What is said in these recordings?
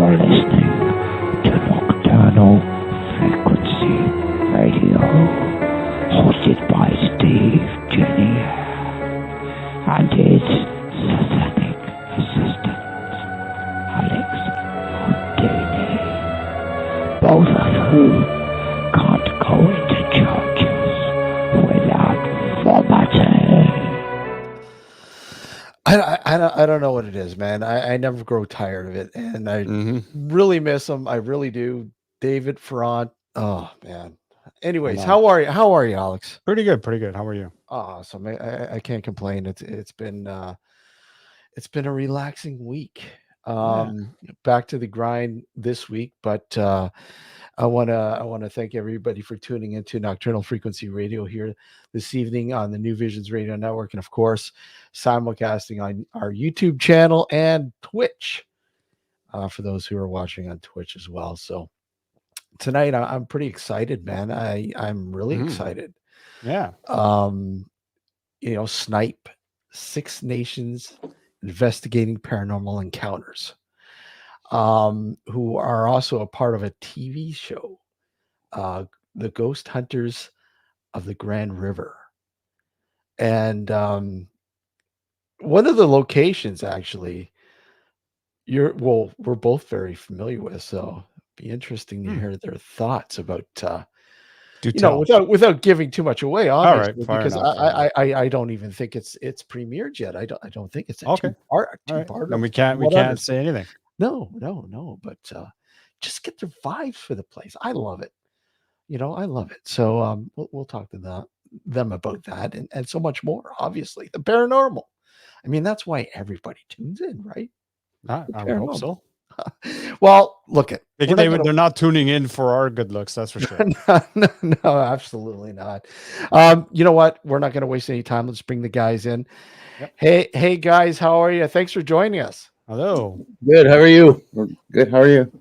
You're listening to Nocturnal Frequency Radio, hosted by Steve Jenny and his satanic assistant, Alex Houdini, both of whom can't go into churches without vomiting. I don't know what it is, man. I never grow tired of it, and I really miss him. I really do. David Ferrant. Oh man. Anyways, how are you? How are you, Alex? Pretty good. How are you? Awesome. I can't complain. It's been a relaxing week. Back to the grind this week, but I want to thank everybody for tuning into Nocturnal Frequency Radio here this evening on the New Visions Radio Network, and of course, simulcasting on our YouTube channel and Twitch for those who are watching on Twitch as well. So tonight, I'm pretty excited, man. I'm really excited. Yeah. SNIPE, Six Nations Investigating Paranormal Encounters, who are also a part of a TV show, The Ghost Hunters of the Grand River. And one of the locations, actually, we're both very familiar with, so it'd be interesting to hear their thoughts about, without giving too much away, obviously, because I don't even think it's premiered yet. I don't think it's okay. two-part. And we can't say anything. No, but just get their vibes for the place. I love it. I love it. So we'll talk to them about that and so much more. Obviously, the paranormal. I mean, that's why everybody tunes in, right? I hope so. Well, look at they're not tuning in for our good looks. That's for sure. No, absolutely not. You know what? We're not going to waste any time. Let's bring the guys in. Yep. Hey, guys, how are you? Thanks for joining us. Hello. Good. How are you? We're good. How are you?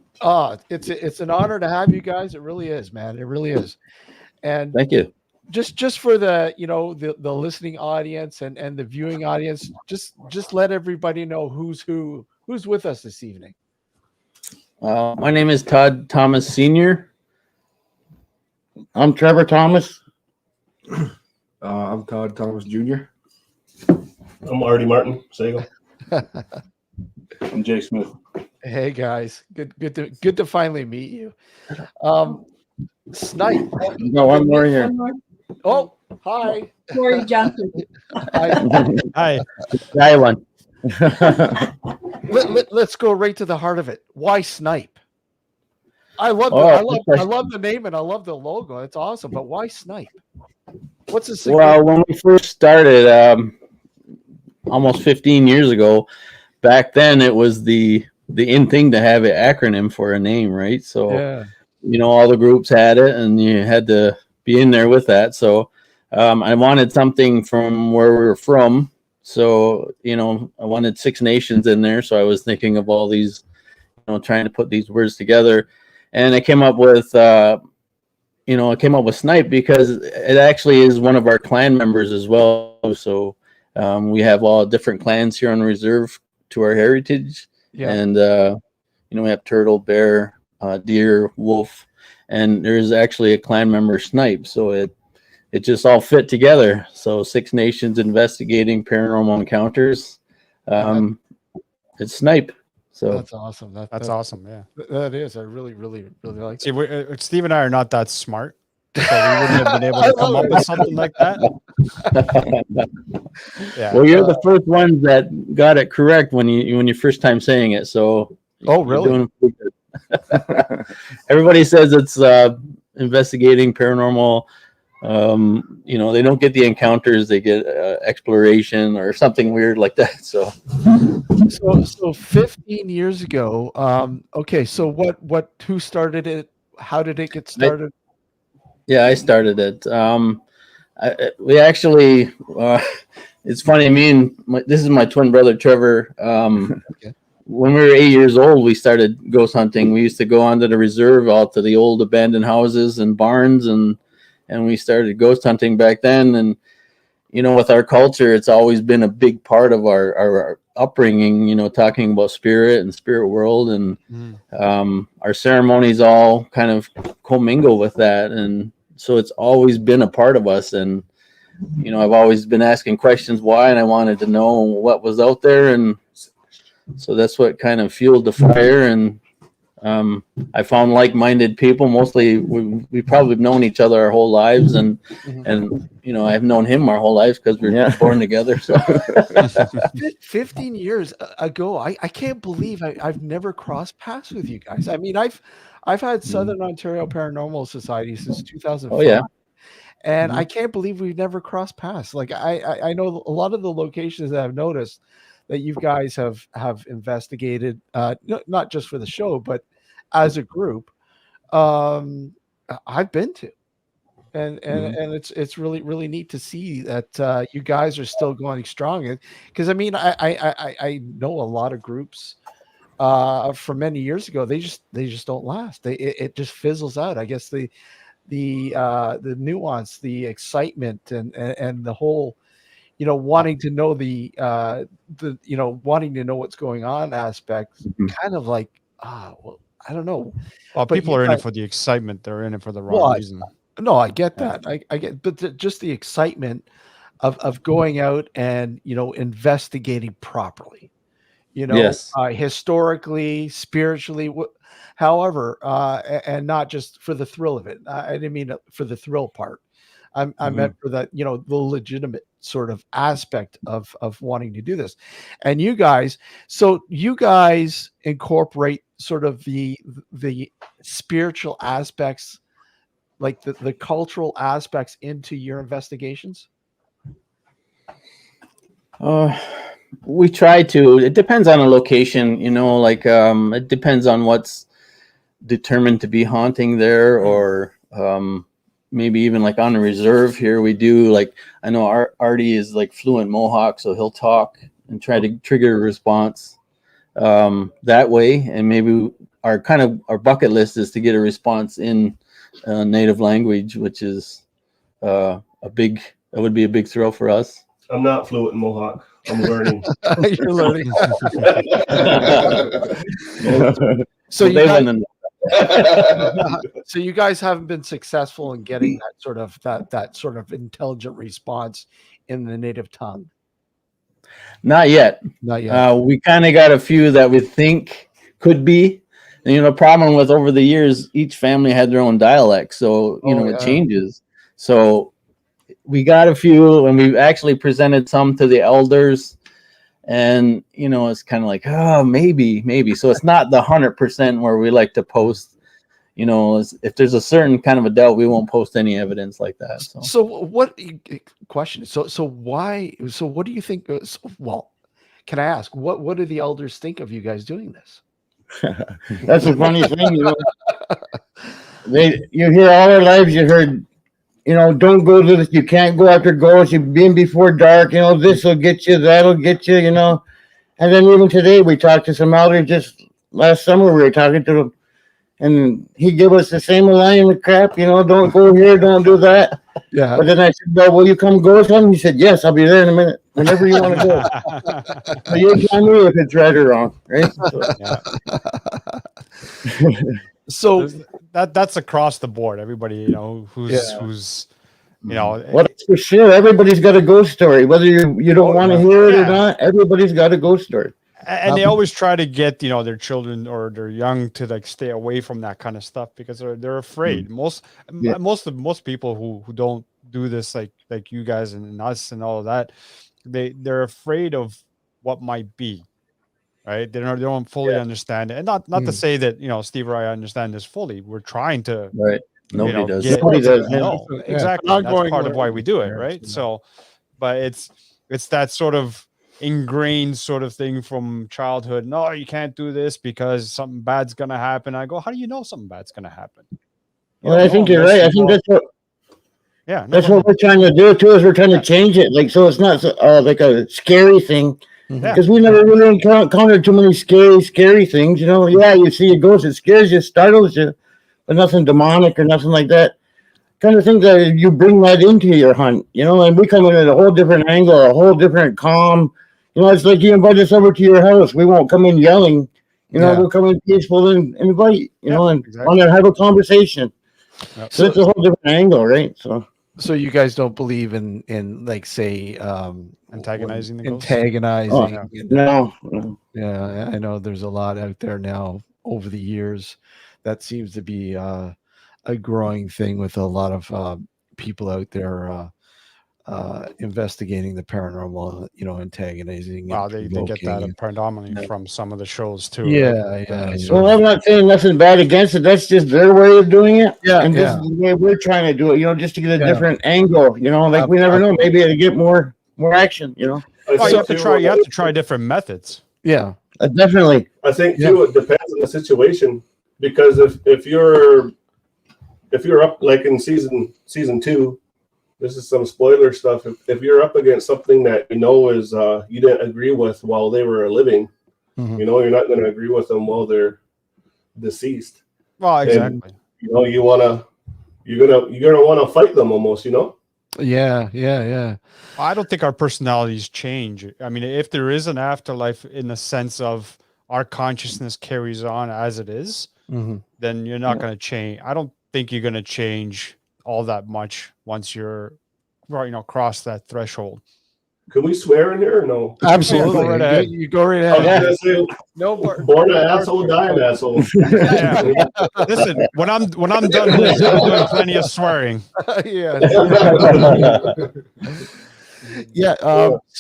It's an honor to have you guys. It really is, man. It really is. And thank you. Just for the the listening audience and the viewing audience, just let everybody know who's with us this evening. My name is Todd Thomas Sr. I'm Trevor Thomas. I'm Todd Thomas Jr. I'm Artie Martin Sagal. I'm Jay Smith. Hey guys, good to finally meet you. SNIPE. No, I'm more here. Oh, hi. Corey Johnson. Hi. Hi, one. Let's go right to the heart of it. Why SNIPE? I love the name and I love the logo. It's awesome. But why SNIPE? What's the secret? Well, when we first started, almost 15 years ago, back then it was the in thing to have an acronym for a name, right? So, all the groups had it, and you had to be in there with that. So, I wanted something from where we were from. So, I wanted Six Nations in there. So I was thinking of all these, trying to put these words together. And I came up with, SNIPE because it actually is one of our clan members as well. So we have all different clans here on reserve to our heritage. Yeah. And, we have turtle, bear, deer, wolf, and there's actually a clan member, SNIPE. So it just all fit together. So Six Nations Investigating Paranormal Encounters. It's SNIPE. So that's awesome. That's awesome. Yeah, that is. I really, really, really like it. See, Steve and I are not that smart, so we wouldn't have been able to come up with something like that. Yeah. Well, you're the first ones that got it correct when you first time saying it. So really? Everybody says it's investigating paranormal. They don't get the encounters, they get exploration or something weird like that. So 15 years ago. Okay. So who started it? How did it get started? I started it. We actually, it's funny. This is my twin brother, Trevor. Okay. When we were 8 years old, we started ghost hunting. We used to go onto the reserve, out to the old abandoned houses and barns, and we started ghost hunting back then. with our culture, it's always been a big part of our upbringing, talking about spirit and spirit world, and our ceremonies all kind of commingle with that. And so it's always been a part of us. And, I've always been asking questions why, and I wanted to know what was out there. And so that's what kind of fueled the fire. And I found like-minded people. Mostly, we probably have known each other our whole lives, and I've known him our whole lives because we were born together. So 15 years ago, I can't believe I've never crossed paths with you guys. I mean, I've had Southern Ontario Paranormal Society since 2005. Oh yeah. And I can't believe we've never crossed paths. Like I know a lot of the locations that I've noticed that you guys have investigated, not just for the show, but as a group, I've been to, and it's really, really neat to see that you guys are still going strong. Because I mean, I know a lot of groups from many years ago. They just don't last. It just fizzles out. I guess the nuance, the excitement, and the whole, wanting to know wanting to know what's going on aspect, kind of like, well, I don't know. Well, But people you are in guys- it for the excitement. They're in it for the wrong reason. No, I get that. I get, but just the excitement of going out and investigating properly. Yes. Historically, spiritually, however, and not just for the thrill of it. I didn't mean for the thrill part. I meant for that, the legitimate sort of aspect of wanting to do this. And you guys incorporate sort of the spiritual aspects, like the cultural aspects, into your investigations. We try to. It depends on a location, it depends on what's determined to be haunting there, or maybe even like on a reserve here. We do, like, I know Artie is like fluent Mohawk, so he'll talk and try to trigger a response that way. And maybe our bucket list is to get a response in native language, which is that would be a big thrill for us. I'm not fluent in Mohawk. I'm learning. You're learning. So so you guys haven't been successful in getting that sort of intelligent response in the native tongue. Not yet. We kind of got a few that we think could be. And, the problem with over the years, each family had their own dialect, so it changes. So we got a few, and we've actually presented some to the elders, and it's kind of like, oh, maybe. So it's not the 100% where we like to post. If there's a certain kind of a doubt, we won't post any evidence like that. So what question? So why? So what do you think? Well, can I ask what do the elders think of you guys doing this? That's the funniest thing, you hear all our lives. You heard, don't go to this. You can't go after ghosts. You've been before dark. This will get you. That'll get you. And then even today, we talked to some elders. Just last summer, we were talking to them, and he gave us the same line of crap. Don't go here. Don't do that. Yeah. But then I said, well, will you come ghost hunting? He said, yes, I'll be there in a minute. Whenever you want to go. So you tell me if it's right or wrong, right? So that's across the board. Everybody, who's well, that's for sure. Everybody's got a ghost story, whether you don't want to hear it or not. Everybody's got a ghost story. And they always try to get their children or their young to like stay away from that kind of stuff because they're afraid. Most people who don't do this like you guys and us and all of that, they're afraid of what might be. Right? They don't fully understand it. And not to say that, Steve or I understand this fully. We're trying to Nobody does. Nobody does. No, exactly. That's part of why we do it, right? So, but it's that sort of ingrained sort of thing from childhood. No, you can't do this because something bad's gonna happen. I go, how do you know something bad's gonna happen? Well, I think you're right. I think that's what. Yeah, that's what we're trying to do too. Is we're trying to change it, like so it's not like a scary thing. Because we never really encountered too many scary things. Yeah, you see a ghost, it scares you, startles you, but nothing demonic or nothing like that. kind of think that you bring that into your hunt, and we come in at a whole different angle, a whole different calm. It's like you invite us over to your house. We won't come in yelling. We'll come in peaceful and invite, and want to have a conversation. Yep. So it's a whole different angle, right? So you guys don't believe in like, say, Antagonizing the ghosts? antagonizing. No. Yeah, I know there's a lot out there now over the years. That seems to be a growing thing with a lot of people out there investigating the paranormal, antagonizing. Wow, they get that predominantly from some of the shows too. Yeah, right? yeah. Well, I'm not saying nothing bad against it. That's just their way of doing it. Yeah, And this is the way we're trying to do it, just to get a different angle, like we never know. Maybe it'll get more action, Well, you have to try different methods. Yeah. Definitely. I think too, it depends on the situation, because if you're up like in season 2, this is some spoiler stuff. If you're up against something that is you didn't agree with while they were living, you're not going to agree with them while they're deceased. Well, exactly. And, you're gonna want to fight them almost. Yeah. I don't think our personalities change. I mean, if there is an afterlife in the sense of our consciousness carries on as it is, then you're not going to change. I don't think you're going to change all that much once you're, cross that threshold. Can we swear in here or no? Absolutely. Go right ahead. You go right ahead. No, born an asshole, die an asshole. Yeah. Listen, when I'm done with this, I'm doing plenty of swearing. Yeah.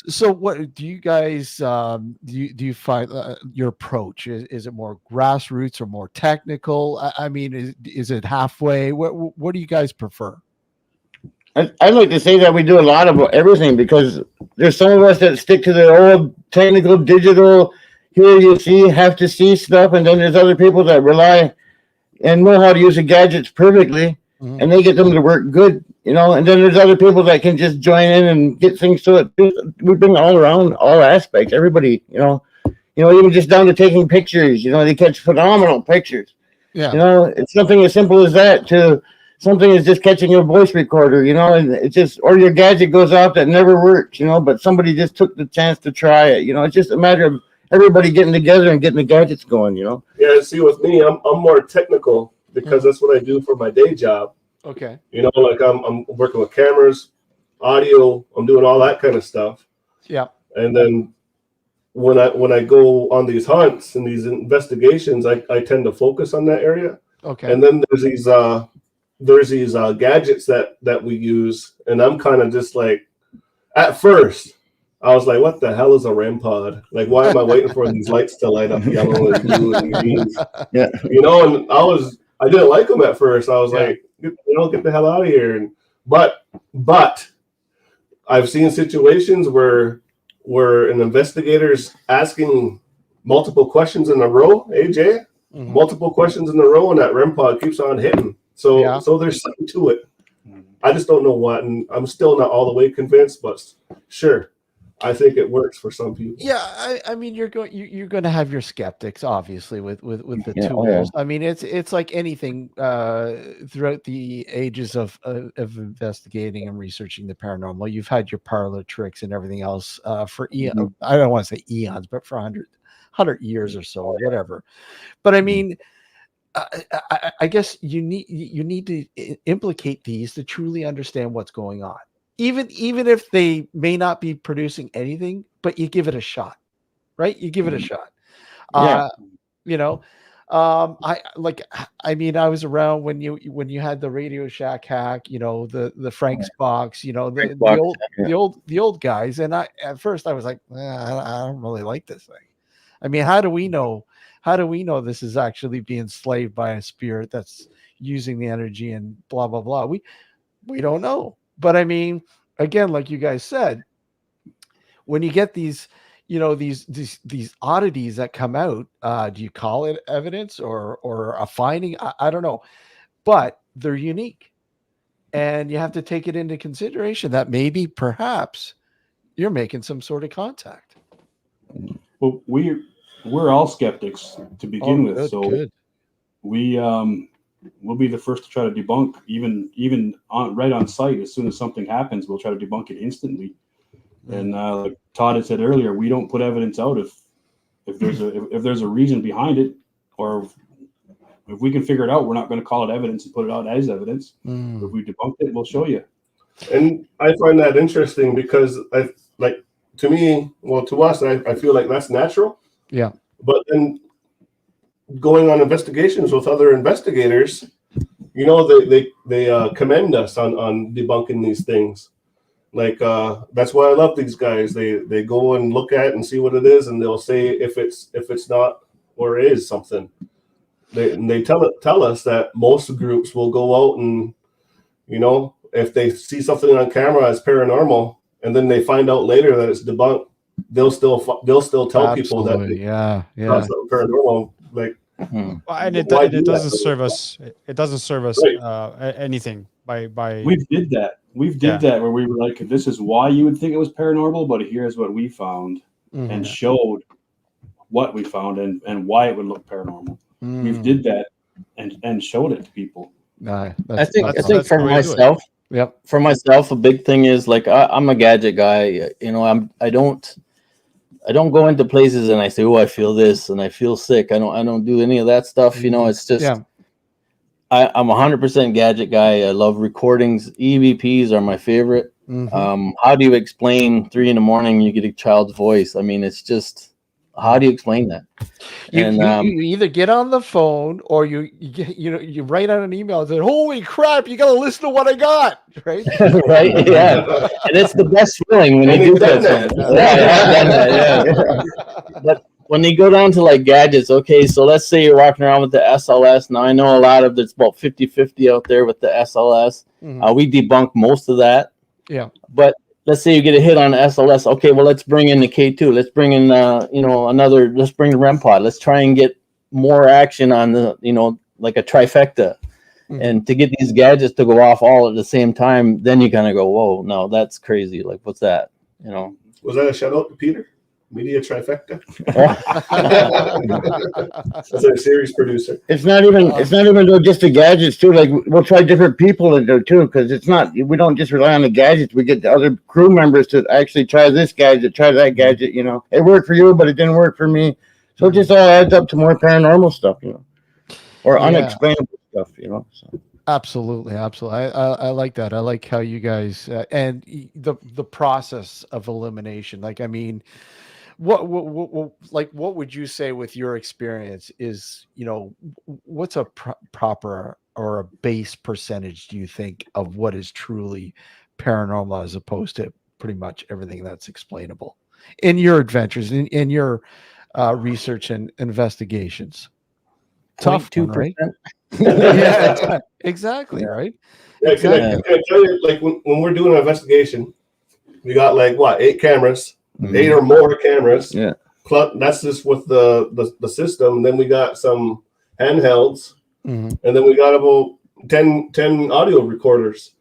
So what do you guys do you find your approach is it more grassroots or more technical? I mean, is it halfway? What do you guys prefer? I'd like to say that we do a lot of everything, because there's some of us that stick to the old technical digital, here you see, have to see stuff, and then there's other people that rely and know how to use the gadgets perfectly, and they get them to work good, and then there's other people that can just join in and get things to it. We bring all around, all aspects, everybody, even just down to taking pictures, they catch phenomenal pictures. Yeah. It's something as simple as that to something is just catching a voice recorder, and it's just, or your gadget goes off that never works, but somebody just took the chance to try it. It's just a matter of everybody getting together and getting the gadgets going, Yeah, see, with me, I'm more technical because that's what I do for my day job. Okay. Like I'm working with cameras, audio, I'm doing all that kind of stuff. Yeah. And then when I go on these hunts and these investigations, I tend to focus on that area. Okay. And then there's these gadgets that we use, and I'm kind of just like, at first I was like, what the hell is a REM pod? Like, why am I waiting for these lights to light up yellow and blue and green? Yeah. And I didn't like them at first. I was like, get the hell out of here. But I've seen situations where an investigator's asking multiple questions in a row, AJ, multiple questions in a row, and that REM pod keeps on hitting. So there's something to it. I just don't know what, and I'm still not all the way convinced, but sure, I think it works for some people. Yeah, I mean, you're going to have your skeptics, obviously, with the Yeah, tools. I mean, it's like anything throughout the ages of investigating and researching the paranormal. You've had your parlor tricks and everything else for I don't want to say eons, but for 100 years or so, or whatever. But I mean, I guess you need to implicate these to truly understand what's going on. Even if they may not be producing anything, but you give it a shot, right? You give it a shot. I was around when you had the Radio Shack hack, the Frank's box, the old guys. And at first I was like, I don't really like this thing. I mean, how do we know this is actually being enslaved by a spirit that's using the energy and blah, blah, blah? We don't know. But I mean, again, like you guys said, when you get these, these oddities that come out, do you call it evidence or a finding? I don't know, but they're unique, and you have to take it into consideration that maybe, perhaps, you're making some sort of contact. Well, we're all skeptics to begin with, so good. we we'll be the first to try to debunk, even right on site. As soon as something happens, we'll try to debunk it instantly. And like Todd had said earlier, we don't put evidence out if there's a reason behind it, or if we can figure it out. We're not going to call it evidence and put it out as evidence. If we debunked it, we'll show you. And I find that interesting because to us, I feel like that's natural. Yeah. But then going on investigations with other investigators, they commend us on debunking these things. Like that's why I love these guys. They go and look at it and see what it is, and they'll say if it's not or is something. They tell us that most groups will go out and if they see something on camera as paranormal, and then they find out later that it's debunked, they'll still tell people that it's paranormal. Like, and it doesn't serve us. It doesn't serve us anything by. We did that. That where we were like, this is why you would think it was paranormal, but here's what we found, and showed what we found and why it would look paranormal. We did that and showed it to people. I think for myself. Yep. For myself, a big thing is like I'm a gadget guy. I don't go into places and I say, oh, I feel this and I feel sick. I don't do any of that stuff. It's just I'm 100% gadget guy. I love recordings. EVPs are my favorite. How do you explain 3 a.m. you get a child's voice? I mean, it's just, how do you explain that? You either get on the phone or you write out an email and say, holy crap, you got to listen to what I got, right? Right, yeah. And it's the best feeling when you do that. Yeah. But when you go down to like gadgets, okay, so let's say you're walking around with the SLS. Now, I know a lot of it's about 50-50 out there with the SLS. We debunk most of that. Yeah. But let's say you get a hit on SLS. Okay, well, let's bring in the K2. Let's bring in, let's bring the REM pod. Let's try and get more action on the, like a trifecta. And to get these gadgets to go off all at the same time, then you kind of go, whoa, no, that's crazy. Like, what's that? Was that a shout out to Peter? Media trifecta. That's our series producer. It's not even just the gadgets too. Like we'll try different people in there too, because we don't just rely on the gadgets. We get the other crew members to actually try this gadget, try that gadget. It worked for you, but it didn't work for me. So it just all adds up to more paranormal stuff, or unexplainable stuff, So. Absolutely. I like that. I like how you guys and the process of elimination. Like, I mean, what would you say with your experience is, what's a proper or a base percentage do you think of what is truly paranormal as opposed to pretty much everything that's explainable in your adventures, in your research and investigations? Tough, 2%, right? Yeah, exactly, right? Yeah, exactly. Can I tell you, like when we're doing an investigation, we got like 8 cameras, 8 or more cameras. Yeah. That's just with the system. Then we got some handhelds, and then we got about 10 audio recorders.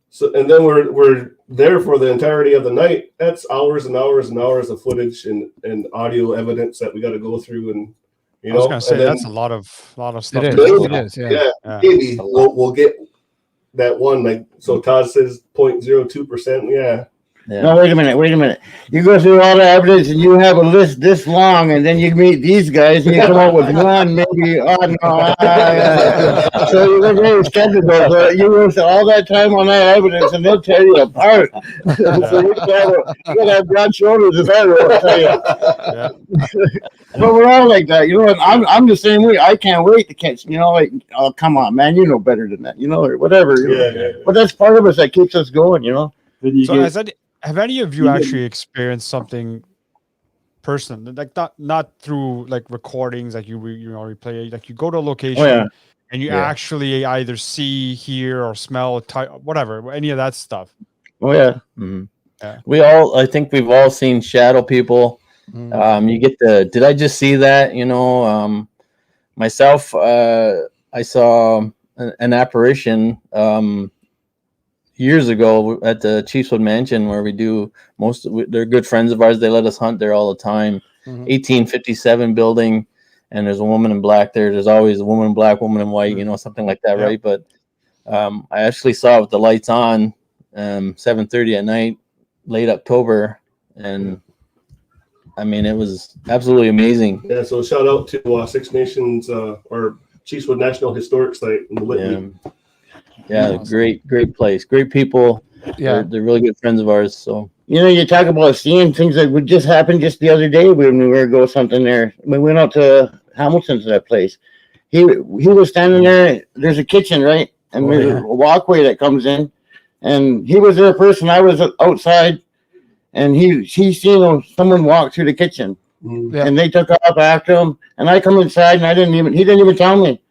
So, and then we're there for the entirety of the night. That's hours and hours and hours of footage and audio evidence that we got to go through. And I was gonna say that's a lot of stuff. It is. Maybe we'll get that one. Like so, Todd says 0.02%. Yeah. No, wait a minute. You go through all the evidence and you have a list this long, and then you meet these guys and you come up with one, maybe. Oh no! So you're very skeptical. But you waste all that time on that evidence, and they'll tear you apart. So you gotta have broad shoulders if I will tell you. But we're all like that, and I'm the same way. I can't wait to catch. Oh come on, man, you know better than that, or whatever. But that's part of us that keeps us going, So have any of you actually experienced something personal, like not through like recordings, like you replay, like you go to a location and you actually either see, hear, or smell, whatever, any of that stuff? Oh yeah. I think we've all seen shadow people. You get did I just see that? Myself, I saw an apparition years ago at the Chiefswood Mansion, where we do they're good friends of ours. They let us hunt there all the time. 1857 building, and there's a woman in black there. There's always a woman in black, woman in white, you know, something like that, right? But I actually saw it with the lights on, 7:30 at night, late October, and I mean, it was absolutely amazing. Yeah, so shout out to Six Nations or Chiefswood National Historic Site in Whitney. Yeah, awesome. Great place, great people. Yeah, they're really good friends of ours. So you know, you talk about seeing things that would just happen just the other day when we were going something there. We went out to Hamilton's, that place. He was standing there. There's a kitchen, right? And there's a walkway that comes in. And he was there first, and I was outside. And he seen someone walk through the kitchen. And they took off after him. And I come inside, and he didn't even tell me.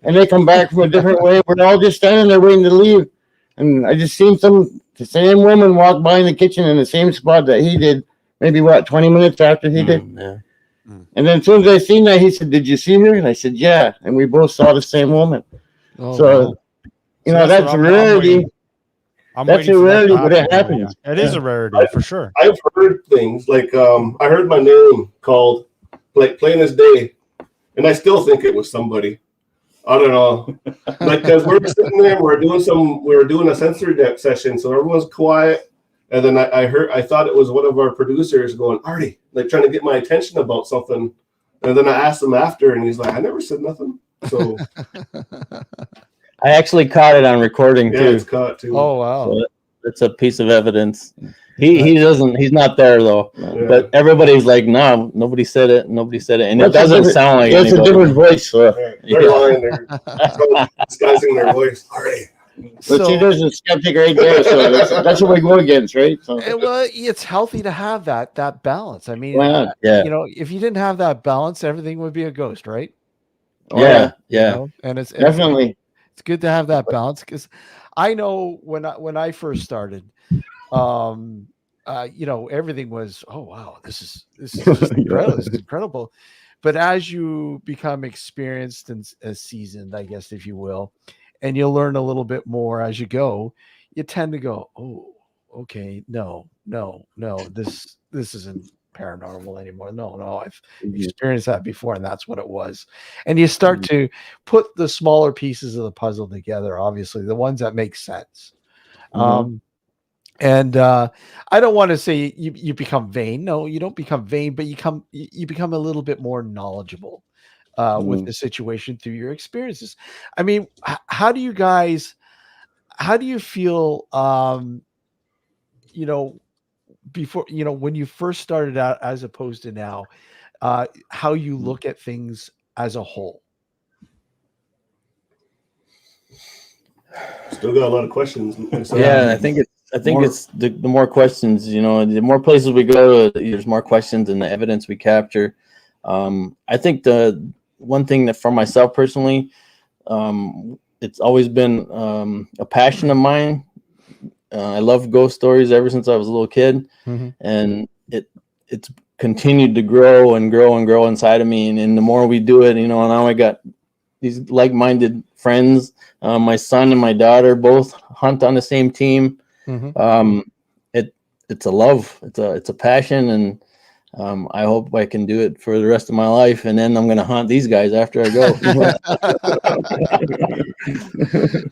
And they come back from a different way. We're all just standing there waiting to leave. And I just seen the same woman walk by in the kitchen in the same spot that he did, maybe 20 minutes after he did. And then as soon as I seen that, he said, "Did you see her?" And I said, "Yeah." And we both saw the same woman. You know, that's a rarity. That's a rarity, but it happens. It is a rarity for sure. I've heard things like I heard my name called like plain as day, and I still think it was somebody. I don't know, like because we're sitting there, we were doing a sensory depth session, so everyone's quiet, and then I thought it was one of our producers going, "Artie," like trying to get my attention about something, and then I asked him after, and he's like, "I never said nothing." So I actually caught it on recording too. Yeah, it's caught too. Oh wow, so it's a piece of evidence. He's not there though. Yeah. But everybody's like, no, nobody said it, and it doesn't sound like it's a different voice. They're lying, they're disguising their voice. All right. But see, there's a skeptic right there, so that's what we go against, right? So. Well, it's healthy to have that balance. I mean, you know, if you didn't have that balance, everything would be a ghost, right? Yeah. You know? And it's definitely it's good to have that balance, because I know when I first started, you know, everything was, oh wow, this is just incredible. This is incredible. But as you become experienced and seasoned, I guess, if you will, and you'll learn a little bit more as you go, you tend to go, oh, okay, no, this isn't paranormal anymore. No, I've experienced that before, and that's what it was. And you start to put the smaller pieces of the puzzle together, obviously, the ones that make sense. And I don't want to say you become vain. No, you don't become vain, but you become a little bit more knowledgeable with the situation through your experiences. I mean, how do you feel, you know, before, you know, when you first started out as opposed to now, how you look at things as a whole? Still got a lot of questions. I think it's the more questions, you know, the more places we go, there's more questions and the evidence we capture. I think the one thing that for myself personally, it's always been a passion of mine. I love ghost stories ever since I was a little kid, and it's continued to grow and grow and grow inside of me. And the more we do it, you know, now I got these like-minded friends. My son and my daughter both hunt on the same team. It's a love, it's a passion, and I hope I can do it for the rest of my life, and then I'm going to hunt these guys after I go.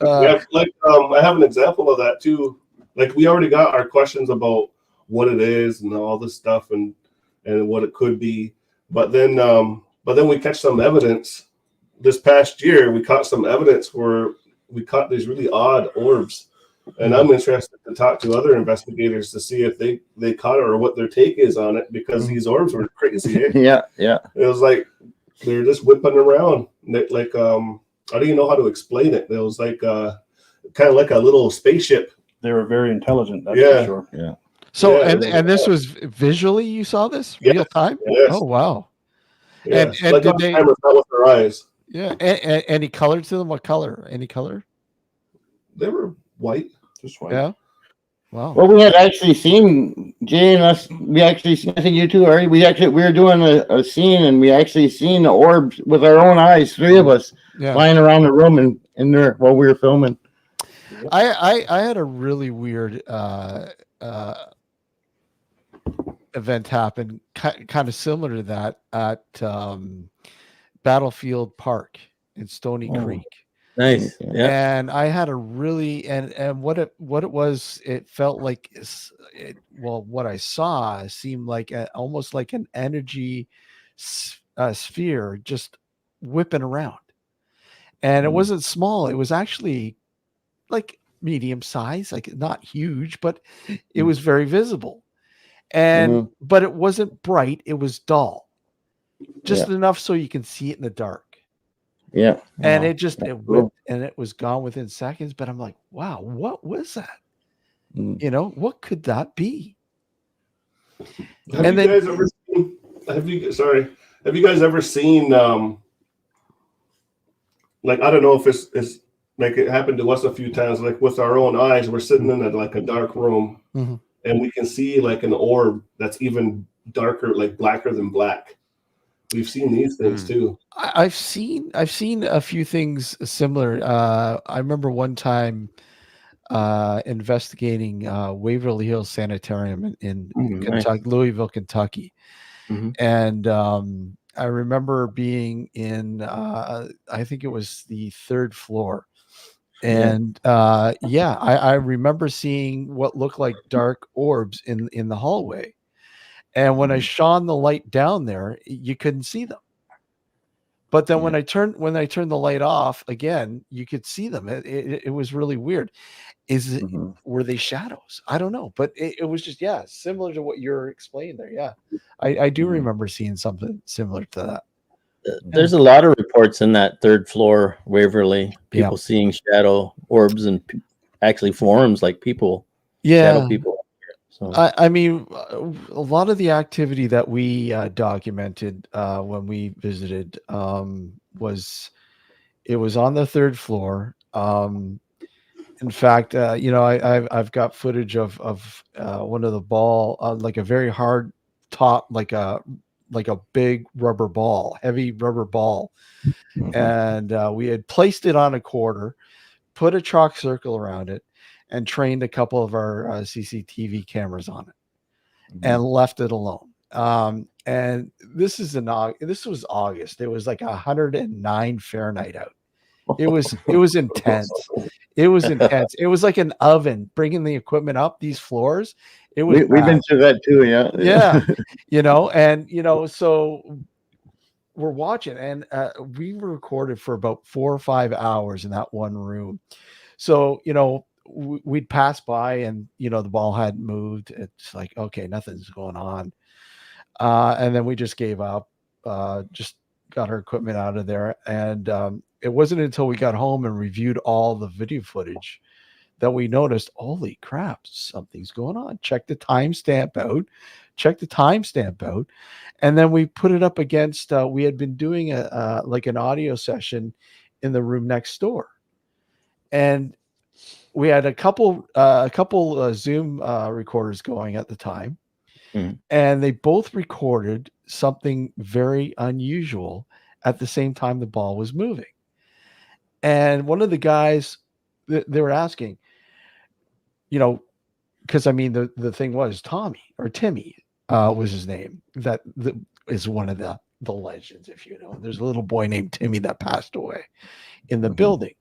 I have an example of that too. Like, we already got our questions about what it is and all this stuff and what it could be, but then we catch some evidence. This past year, we caught some evidence where we caught these really odd orbs. And I'm interested to talk to other investigators to see if they caught it or what their take is on it, because these orbs were crazy. Eh? Yeah. It was like they're just whipping around. Like I don't even know how to explain it. It was like kind of like a little spaceship. They were very intelligent. That's for sure. Yeah. So and this was visually, you saw this real time? Yes. Oh wow. Yeah. And like did they? Not with their eyes. Yeah. And any color to them? What color? Any color? They were white. Just white. Yeah. Wow. Well, we had actually seen Jay and us. We actually, I think you too, Ari. We were doing a scene, and we actually seen the orbs with our own eyes. 3 of us flying around the room and in there while we were filming. I had a really weird event happen, kind of similar to that at Battlefield Park in Stony Creek. Nice. Yeah. And I had a really and what it was, it felt like what I saw seemed like almost like an energy sphere just whipping around. And it wasn't small, it was actually like medium size, like not huge, but it was very visible. And but it wasn't bright, it was dull. Just enough so you can see it in the dark. Yeah. And it whipped and it was gone within seconds. But I'm like, wow, what was that? You know, what could that be? Have you guys ever seen like, I don't know if it's like it happened to us a few times, like with our own eyes, we're sitting in a dark room and we can see like an orb that's even darker, like blacker than black. We've seen these things too. I've seen a few things similar. I remember one time investigating Waverly Hills Sanitarium in Kentucky, Louisville, Kentucky. And I remember being in I think it was the 3rd floor. And I remember seeing what looked like dark orbs in the hallway. And when I shone the light down there, you couldn't see them. But then when I turned the light off again, you could see them. It was really weird. Were they shadows? I don't know, but it was just similar to what you're explaining there. Yeah, I do remember seeing something similar to that. There's a lot of reports in that 3rd floor Waverly, people seeing shadow orbs and actually forms like people, shadow people. So I mean, a lot of the activity that we documented when we visited was on the 3rd floor. In fact, I've got footage of one of the ball, like a very hard top, like a big rubber ball, heavy rubber ball, and we had placed it on a quarter, put a chalk circle around it, and trained a couple of our CCTV cameras on it, and left it alone. And this was August. It was like 109 Fahrenheit out. It was intense. It was intense. It was like an oven bringing the equipment up these floors. It was. We've been through that too. Yeah. Yeah. So we're watching, and we recorded for about 4 or 5 hours in that one room. So, we'd pass by and, the ball hadn't moved. It's like, okay, nothing's going on. And then we just gave up, just got our equipment out of there. And it wasn't until we got home and reviewed all the video footage that we noticed, holy crap, something's going on. Check the timestamp out. And then we put it up against, we had been doing like an audio session in the room next door. And we had a couple Zoom recorders going at the time, and they both recorded something very unusual at the same time the ball was moving. And one of the guys, they were asking, because I mean the thing was Tommy or Timmy was his name. That is one of the legends, if you know. There's a little boy named Timmy that passed away in the building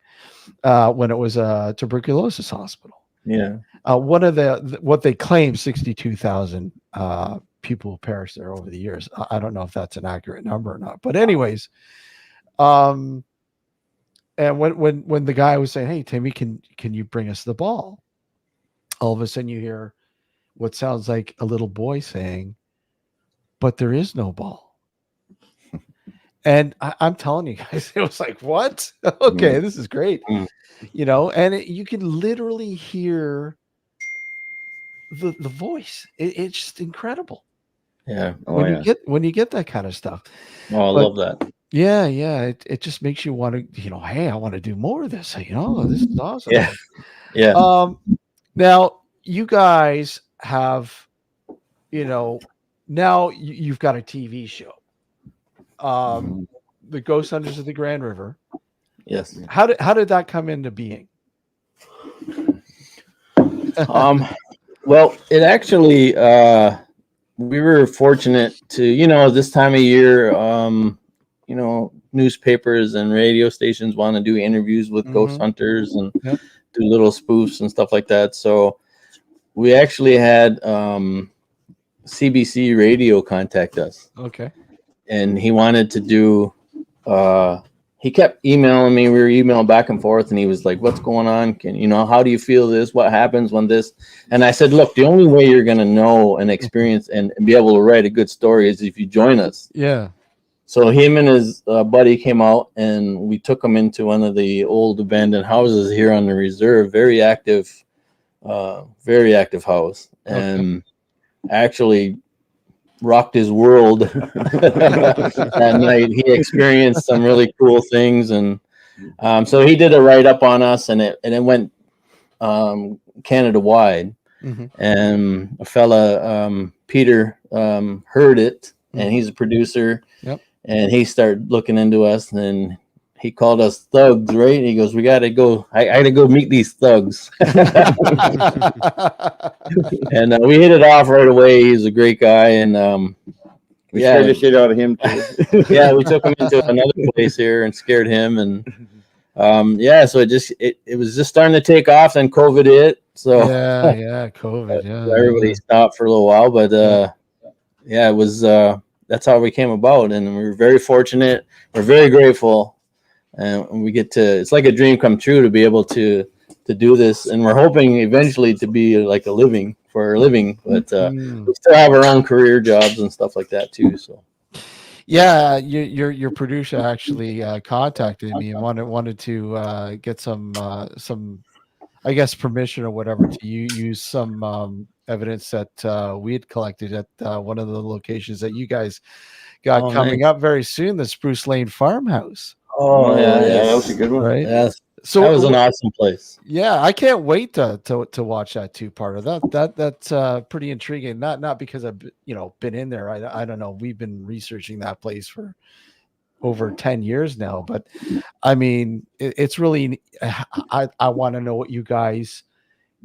when it was a tuberculosis hospital. Yeah. One of what they claim 62,000 people perished there over the years. I don't know if that's an accurate number or not, but anyways, and when the guy was saying, "Hey, Timmy, can you bring us the ball?" All of a sudden you hear what sounds like a little boy saying, "But there is no ball." And I'm telling you guys, it was like, what? Okay, this is great. And you can literally hear the voice. It's just incredible. Yeah. When you get that kind of stuff. Oh, I love that. Yeah. It just makes you want to, hey, I want to do more of this. This is awesome. Yeah. Yeah. Now you guys have, now you've got a TV show. The Ghost Hunters of the Grand River. Yes. How did that come into being? Well, it actually we were fortunate to, this time of year, newspapers and radio stations want to do interviews with ghost hunters and do little spoofs and stuff like that. So we actually had CBC Radio contact us. Okay. And he wanted to do he kept emailing me. We were emailing back and forth, and he was like, "What's going on? How do you feel this? What happens when this?" And I said, "Look, the only way you're going to know and experience and be able to write a good story is if you join us." Yeah. So him and his buddy came out, and we took him into one of the old abandoned houses here on the reserve. Very active house, and actually rocked his world that night. He experienced some really cool things, and so he did a write-up on us, and it went Canada wide. And a fella, Peter, heard it, and he's a producer. Yep. And he started looking into us, and he called us thugs, right? He goes, "We got to go. I got to go meet these thugs." And we hit it off right away. He's a great guy, and we scared the shit out of him too. Yeah, we took him into another place here and scared him, and so it was just starting to take off. Then COVID hit, so COVID, everybody stopped for a little while, but it was that's how we came about, and we were very fortunate. We're very grateful, and we get to. It's like a dream come true to be able to do this, and we're hoping eventually to be like a living, but we still have our own career jobs and stuff like that too. So your producer actually contacted me and wanted to get some I guess permission or whatever to use some evidence that we had collected at one of the locations that you guys got coming up very soon, the Spruce Lane Farmhouse. That was a good one, right? Yes. So that was an awesome place. Yeah, I can't wait to watch that two-parter. That's pretty intriguing. Not because I've been in there. I don't know. We've been researching that place for over 10 years now, but I mean, it's really. I want to know what you guys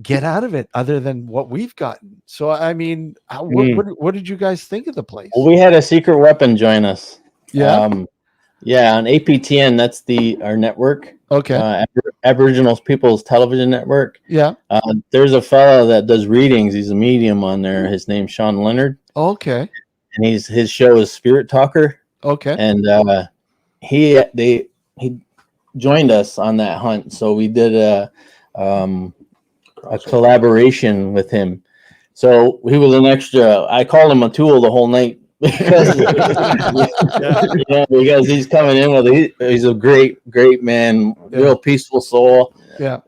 get out of it, other than what we've gotten. So I mean, what did you guys think of the place? Well, we had a secret weapon join us. Yeah. On APTN, that's our network. Okay. Aboriginal People's Television Network. Yeah. There's a fellow that does readings. He's a medium on there. His name's Sean Leonard. Okay. And his show is Spirit Talker. Okay. And he joined us on that hunt. So we did a collaboration with him. So he was an extra. I called him a tool the whole night. Because he's coming in with he's a great man, real peaceful soul,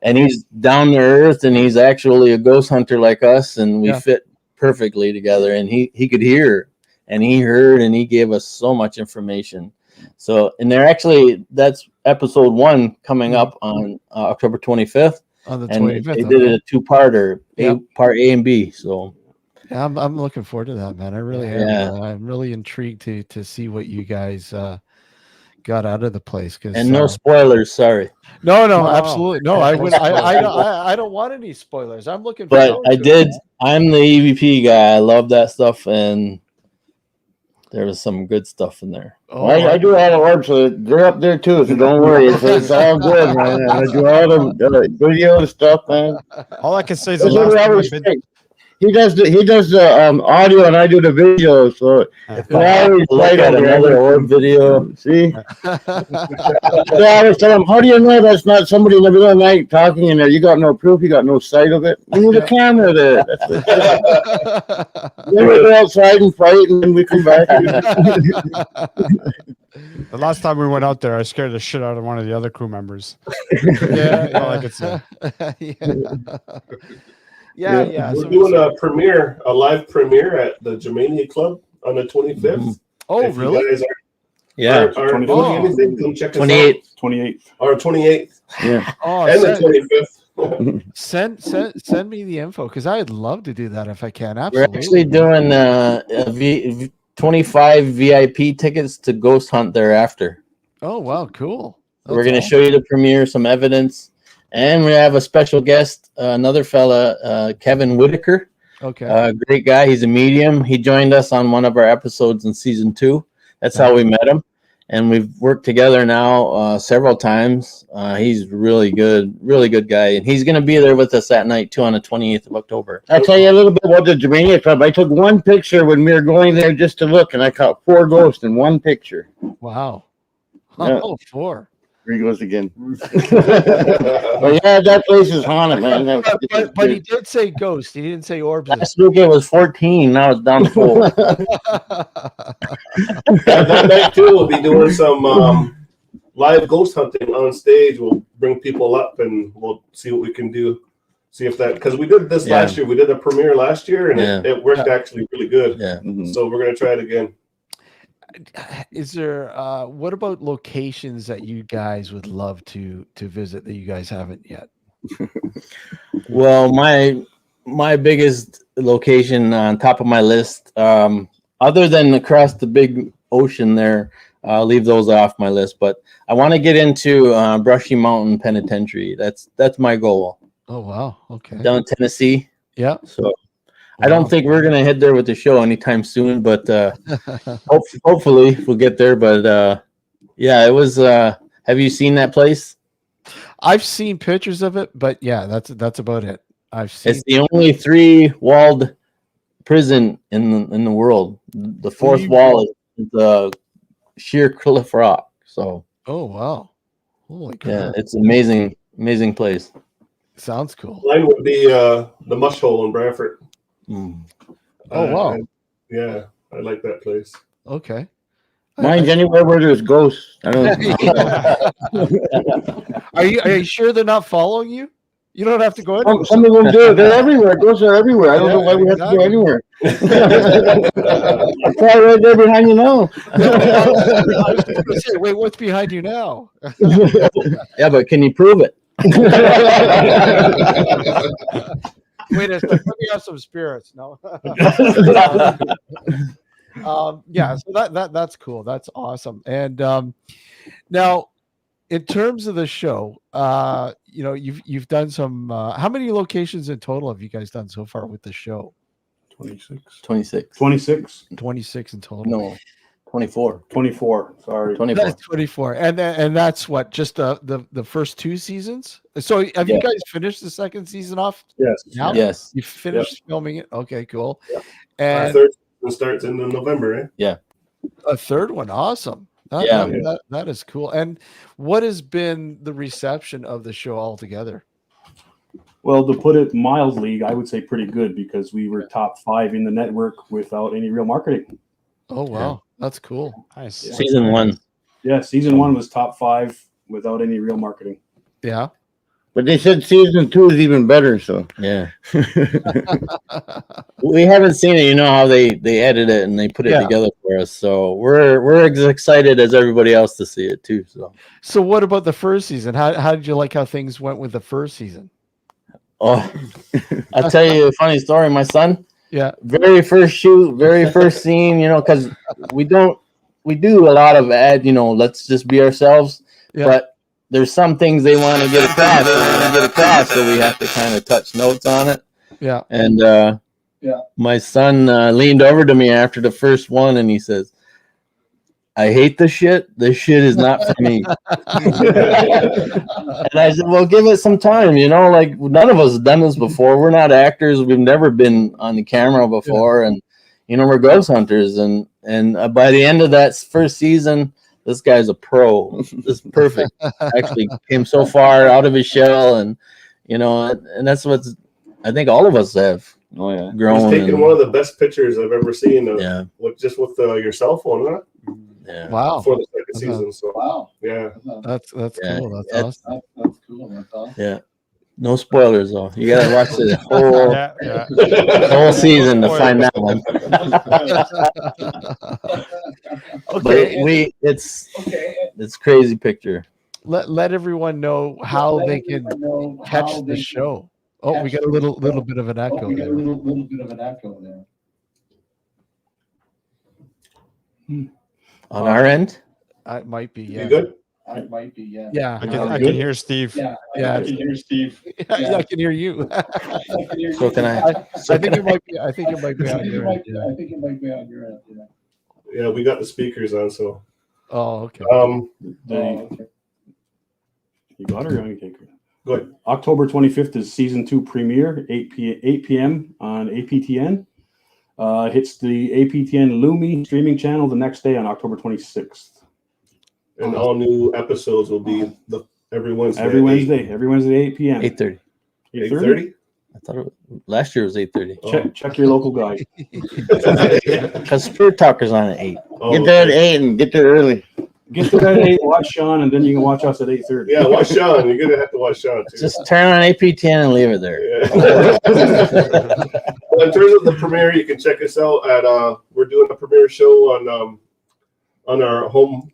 and he's down to earth, and he's actually a ghost hunter like us, and we fit perfectly together. And he could hear, and he heard, and he gave us so much information. So, and that's episode 1 coming up on October 25th, on the 25th, and they did a 2-parter, part A and B. So. Yeah, I'm looking forward to that, man. I really am. Yeah. I'm really intrigued to see what you guys got out of the place. And no spoilers, sorry. No, absolutely no. I don't want any spoilers. I'm looking. But I'm the EVP guy. I love that stuff, and there was some good stuff in there. Oh, I do all the work, so they're up there too. So don't worry, it's all good, man. I do all the video stuff, man. All I can say is the last time I've been. He does the audio, and I do the video. So if I always look at another orb video, see. So I was telling him, how do you know that's not somebody in the middle of the night talking in there? You got no proof. You got no sight of it. We need a camera there. Then we go outside and fight, and then we come back. The last time we went out there, I scared the shit out of one of the other crew members. All I could say. Yeah. We're doing a live premiere at the Germania Club on the 25th. Oh, really? You guys are doing anything, come check us out. 28th. Or 28th. Yeah. And the 25th. Send me the info, because I'd love to do that if I can. Absolutely. We're actually doing 25 VIP tickets to ghost hunt thereafter. Oh, wow. Cool. We're going to show you the premiere, some evidence. And we have a special guest, another fella, Kevin Whitaker. Okay. Great guy. He's a medium. He joined us on one of our episodes in season 2. That's how we met him. and we've worked together now several times. He's really good guy, and he's going to be there with us that night too on the 28th of October. I'll tell you a little bit about the Germania Club. I took one picture when we were going there just to look, and I caught 4 ghosts in one picture. Wow. Yeah. Oh, 4. There he goes again. But yeah, that place is haunted, man. But he did say ghost. He didn't say orbs. Last week it was 14. Now it's down to 4. That night too, we'll be doing some live ghost hunting on stage. We'll bring people up and we'll see what we can do. See if that, because we did this last year. We did a premiere last year, and it worked actually really good. Yeah. So we're gonna try it again. Is there what about locations that you guys would love to visit that you guys haven't yet? Well, my biggest location on top of my list, other than across the big ocean there, I'll leave those off my list. But I want to get into Brushy Mountain Penitentiary. That's my goal. Oh wow! Okay. Down in Tennessee. Yeah. So I don't think we're gonna head there with the show anytime soon, but hopefully we'll get there. But yeah, it was. Have you seen that place? I've seen pictures of it, but yeah, that's about it. I've seen. It's the only 3-walled prison in the world. The 4th wall is the sheer cliff rock. So. Oh wow! Holy crap! Yeah, it's amazing place. Sounds cool. Mine would be the Mush Hole in Brantford. Oh wow! Yeah, I like that place. Okay. Mine's anywhere where there's ghosts. I don't know. Are you sure they're not following you? You don't have to go anywhere. Some of them do. They're everywhere. Ghosts are everywhere. I don't know why we have to go anywhere. It's right there behind you now. I was going to say, wait, what's behind you now? Yeah, but can you prove it? Wait a second. Let me have some spirits. No. Yeah, so that's cool. That's awesome. And now, in terms of the show, you've done some. How many locations in total have you guys done so far with the show? 26 in total. No, 24. Sorry, 24. That's 24, and that's what, just the first 2 seasons. So have you guys finished the second season off? Yes. Now? Yes. You finished filming it. Okay, cool. Yeah. And third one starts in November, eh? Yeah. A third one, awesome. That is cool. And what has been the reception of the show altogether? Well, to put it mildly, I would say pretty good, because we were top 5 in the network without any real marketing. Oh wow, that's cool. Nice. Yeah. Season 1. Yeah, season 1 was top 5 without any real marketing. Yeah. But they said season 2 is even better. So yeah. We haven't seen it. You know how they edit it and they put it together for us. So we're as excited as everybody else to see it too. So what about the first season? How did you like how things went with the first season? Oh, I'll tell you a funny story. My son. Yeah. Very first shoot, very first scene. Because we do a lot of let's just be ourselves. Yeah. But there's some things they want to get across, so we have to kind of touch notes on it. Yeah. And my son leaned over to me after the first one, and he says, "I hate the shit. This shit is not for me." And I said, "Well, give it some time. Like none of us have done this before. We're not actors. We've never been on the camera before, and we're ghost hunters. And by the end of that first season." This guy's a pro. This is perfect. Actually came so far out of his shell, and and that's what I think all of us have. Oh yeah, grown. He's taken one of the best pictures I've ever seen. With your cell phone, huh? Yeah. Wow. For the second season. So wow. Yeah. That's cool. That's awesome. That's cool. That's awesome. Yeah. No spoilers though. You gotta watch the whole season to find that one. Okay. But it's crazy picture. Let everyone know how they can catch the show. Oh, we got a little bit of an echo there. On our end? It might be, yeah. You good? It might be, yeah. Yeah. I can hear Steve. Yeah, I can hear Steve. I can hear you. So can I? I think it might be. I think it might be on your end. I think it might be on your end. Yeah, we got the speakers on, so. Oh, okay. You got her? You take her. Go ahead. October 25th is season 2 premiere, 8 p.m. on APTN. Hits the APTN Lumi streaming channel the next day on October 26th. And all new episodes will be every Wednesday. Every Wednesday, 8 p.m. 8:30. 8:30. I thought last year was 8:30. Check your local guide. Because Spirit Talker's on at 8. Get there at 8 and get there early. Get there at 8, watch Sean, and then you can watch us at 8:30. Yeah, watch Sean. You're gonna have to watch Sean too. Just turn on APTN and leave it there. Yeah. Well, in terms of the premiere, you can check us out at we're doing a premiere show on our home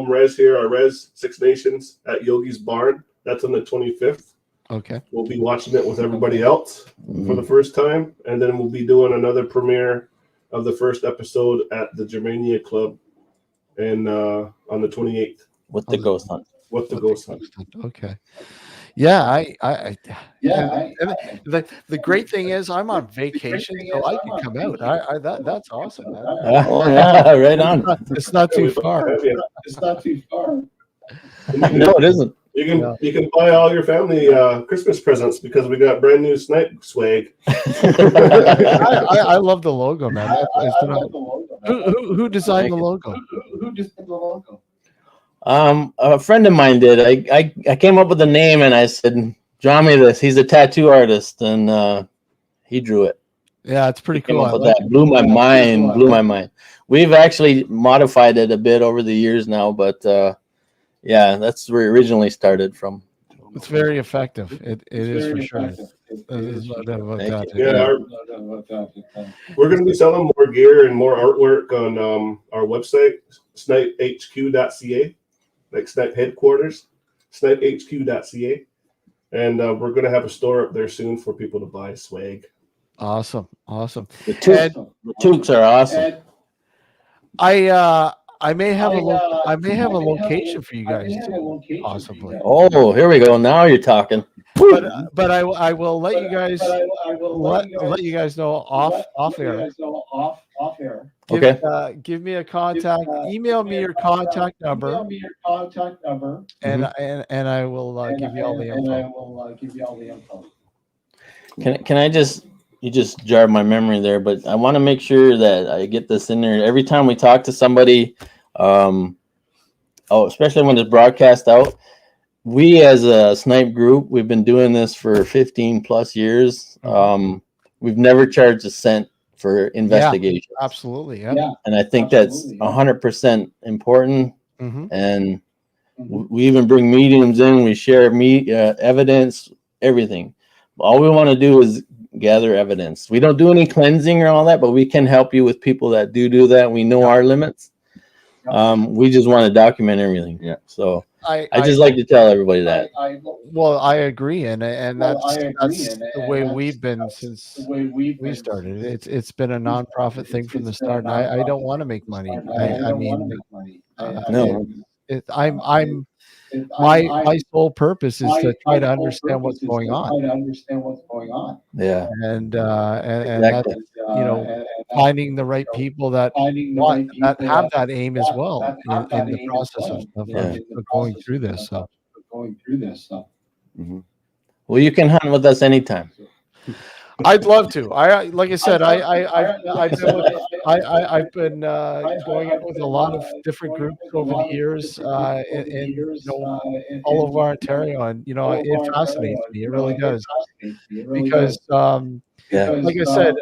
res here, our res Six Nations at Yogi's Barn. That's on the 25th. Okay. We'll be watching it with everybody else for the first time, and then we'll be doing another premiere of the first episode at the Germania Club, and on the 28th with the ghost hunt. With the ghost hunt. Okay. Yeah, the great thing is I'm on vacation, so I can come out. That's awesome, man. Oh yeah, right on. It's not too far. It's not too far. No, it isn't. You can buy all your family Christmas presents because we got brand new SNIPE swag. I love the logo, man. Who designed the logo? Who designed the logo? A friend of mine did. I came up with a name and I said, "Draw me this." He's a tattoo artist, and he drew it. Yeah, it's pretty cool. That blew my mind. We've actually modified it a bit over the years now, but yeah, that's where it originally started from. It's very effective. It is for sure. We're going to be selling more gear and more artwork on our website, snipehq.ca, like Snipe headquarters, snipehq.ca. And we're going to have a store up there soon for people to buy swag. Awesome. The toques are awesome. I may have a location for you guys possibly. Oh, here we go. Now you're talking. But I will let you guys let you guys know off air. Okay. Give me a contact. Email me your contact number. And I will give you all the info. Can I just? You just jarred my memory there, but I want to make sure that I get this in there every time we talk to somebody. Especially when it's broadcast out. We as a SNIPE group, we've been doing this for 15 plus years. We've never charged a cent for investigation. Yeah, absolutely. Yeah. And I think that's 100% important. And we even bring mediums in. We share evidence, everything. All we want to do is gather evidence. We don't do any cleansing or all that, but we can help you with people that do that. We know our limits. We just want to document everything. Yeah. So I just like to tell everybody that. I agree, and that's the way we've been since we started. It's been a nonprofit thing from the start. And I don't want to make money. No. My sole purpose is to try to understand what's going on. Yeah. And that's, finding the right people that have that aim as well in the process of going through this. So. Well, you can hunt with us anytime. I'd love to. I've been going up with a lot of different groups over the years, all over Ontario, and it fascinates me. It really does, because like I said,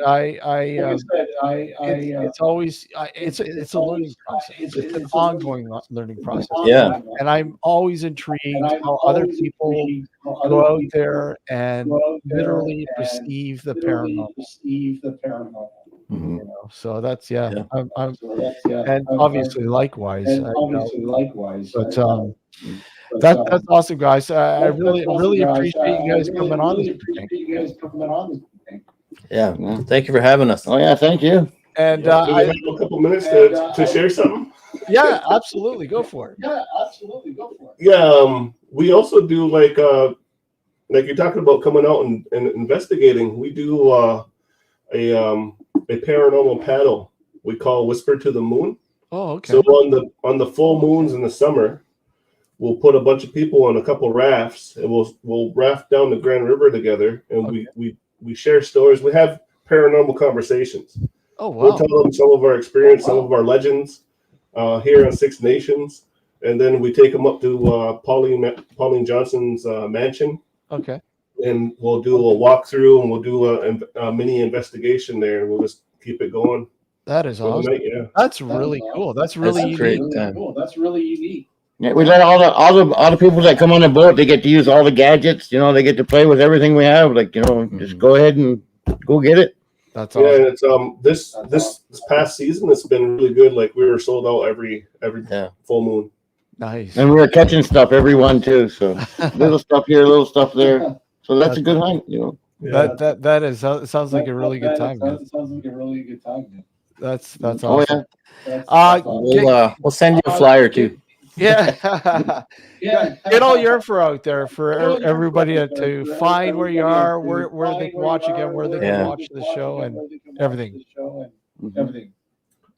it's always it's a learning process. It's an ongoing learning process. Yeah, and I'm always intrigued how other people go out there and literally perceive the paranormal. So that's I'm and obviously likewise. But that's awesome, guys. I really appreciate you guys coming on this evening. Yeah, well, thank you for having us. Oh yeah, thank you. And I have a couple minutes to share something. Yeah, absolutely. Go for it. Yeah, we also do like you're talking about coming out and investigating. We do a paranormal paddle we call Whisper to the Moon. Oh, okay. So on the full moons in the summer, we'll put a bunch of people on a couple rafts, and we'll raft down the Grand River together, and we share stories. We have paranormal conversations. Oh, wow. We'll tell them some of our experience, some of our legends here on Six Nations, and then we take them up to Pauline Johnson's mansion. Okay. And we'll do a walkthrough, and we'll do a mini investigation there, and we'll just keep it going. That is awesome. Night, yeah. That's really cool. That's really unique. That's really unique. Yeah, we let all the people that come on the boat, they get to use all the gadgets. You know, they get to play with everything we have. Like, you know, just go ahead and go get it. That's awesome. Yeah, it's this past season, it's been really good. Like, we were sold out every full moon. Nice. And we were catching stuff every one too. So little stuff here, little stuff there. So that's a good hunt, you know. Yeah. That is sounds like a really good time, man. Sounds like a really good time, man. That's Oh awesome. yeah. We'll send you a flyer too. Yeah. Get all your info out there for everybody to find where you are, where they can watch again, where they can watch the show and everything.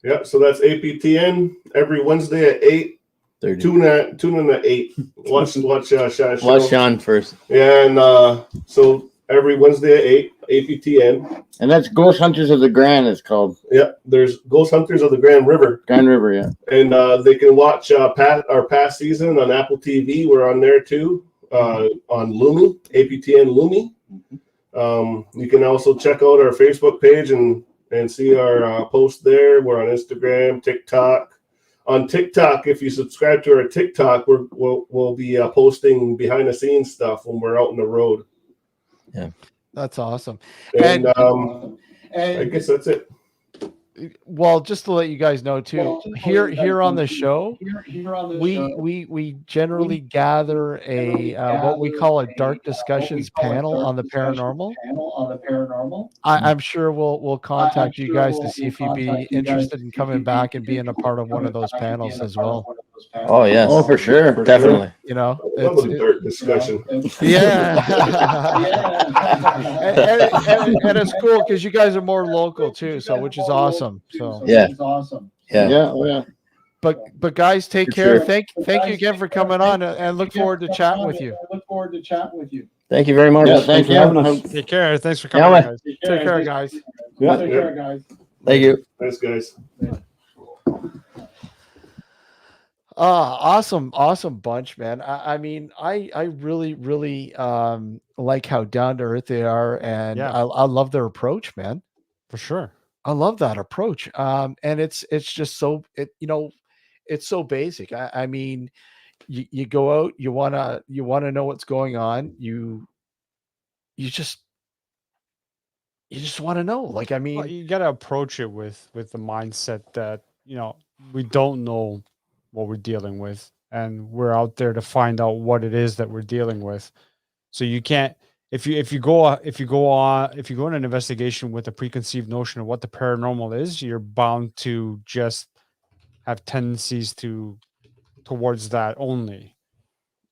Yeah, so that's APTN every Wednesday at 8. Tune in at 8. Watch Sean first. Yeah, and so every Wednesday at 8, APTN. And that's Ghost Hunters of the Grand, it's called. Yeah, there's Ghost Hunters of the Grand River. Grand River, yeah. And they can watch our past season on Apple TV. We're on there too, on Lumi, APTN Lumi. You can also check out our Facebook page and see our post there. We're on Instagram, TikTok. On TikTok, if you subscribe to our TikTok, we'll be posting behind the scenes stuff when we're out on the road. Yeah, that's awesome. And I guess that's it. Well, just to let you guys know too, here on the show, we generally gather a what we call a dark discussions panel on the paranormal. I'm sure we'll contact you guys to see if you'd be interested in coming back and being a part of one of those panels as well. Oh yes. Oh, for sure, definitely. You know, it's a dark discussion. Yeah. and it's cool because you guys are more local too, so which is awesome. So yeah. But guys, take care. Sure. Thank you again for coming on, and look forward to chatting with you. Thank you very much. Yeah, thank you. For us. Take care. Thanks for coming, guys. Take care, guys. Yeah. Take care, guys. Thank you. Thanks, guys. Awesome bunch, man. I mean, I really like how down to earth they are, and I love their approach, man. For sure. I love that approach. And it's just so it's so basic. I mean, you go out, you wanna know what's going on. You just want to know. Like, I mean, you gotta approach it with the mindset that, you know, we don't know what we're dealing with, and we're out there to find out what it is that we're dealing with. So you can't, if you go on an investigation with a preconceived notion of what the paranormal is, you're bound to just have tendencies towards that only.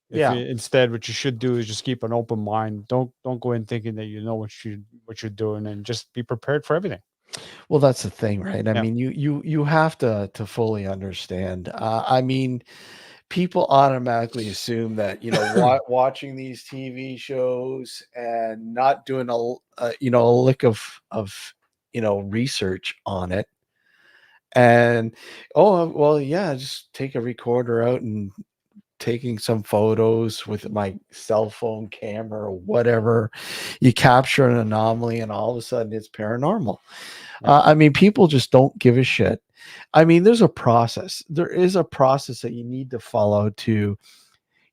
Instead, what you should do is just keep an open mind. Don't go in thinking that you know what you're doing, and just be prepared for everything. Well, that's the thing, right? I mean, you have to fully understand. I mean, people automatically assume that, you know, watching these TV shows and not doing a lick of research on it, and just take a recorder out and taking some photos with my cell phone camera or whatever, you capture an anomaly and all of a sudden it's paranormal. I mean, people just don't give a shit. I mean, there's a process. There is a process that you need to follow to,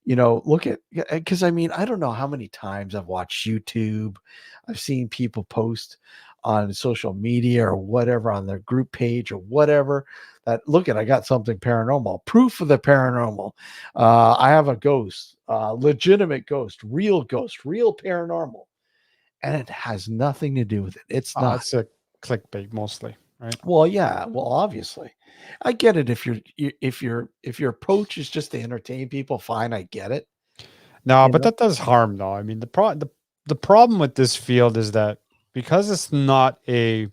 you know, look at, because I mean, I don't know how many times I've watched YouTube. I've seen people post on social media or whatever on their group page or whatever that, look at, I got something paranormal, proof of the paranormal. I have a ghost, legitimate ghost, real paranormal. And it has nothing to do with it. It's not. It's a clickbait mostly, right? Well, yeah. Well, obviously, I get it. If your approach is just to entertain people, fine, I get it. No, but that does harm, though. I mean, the problem with this field is that because it's not a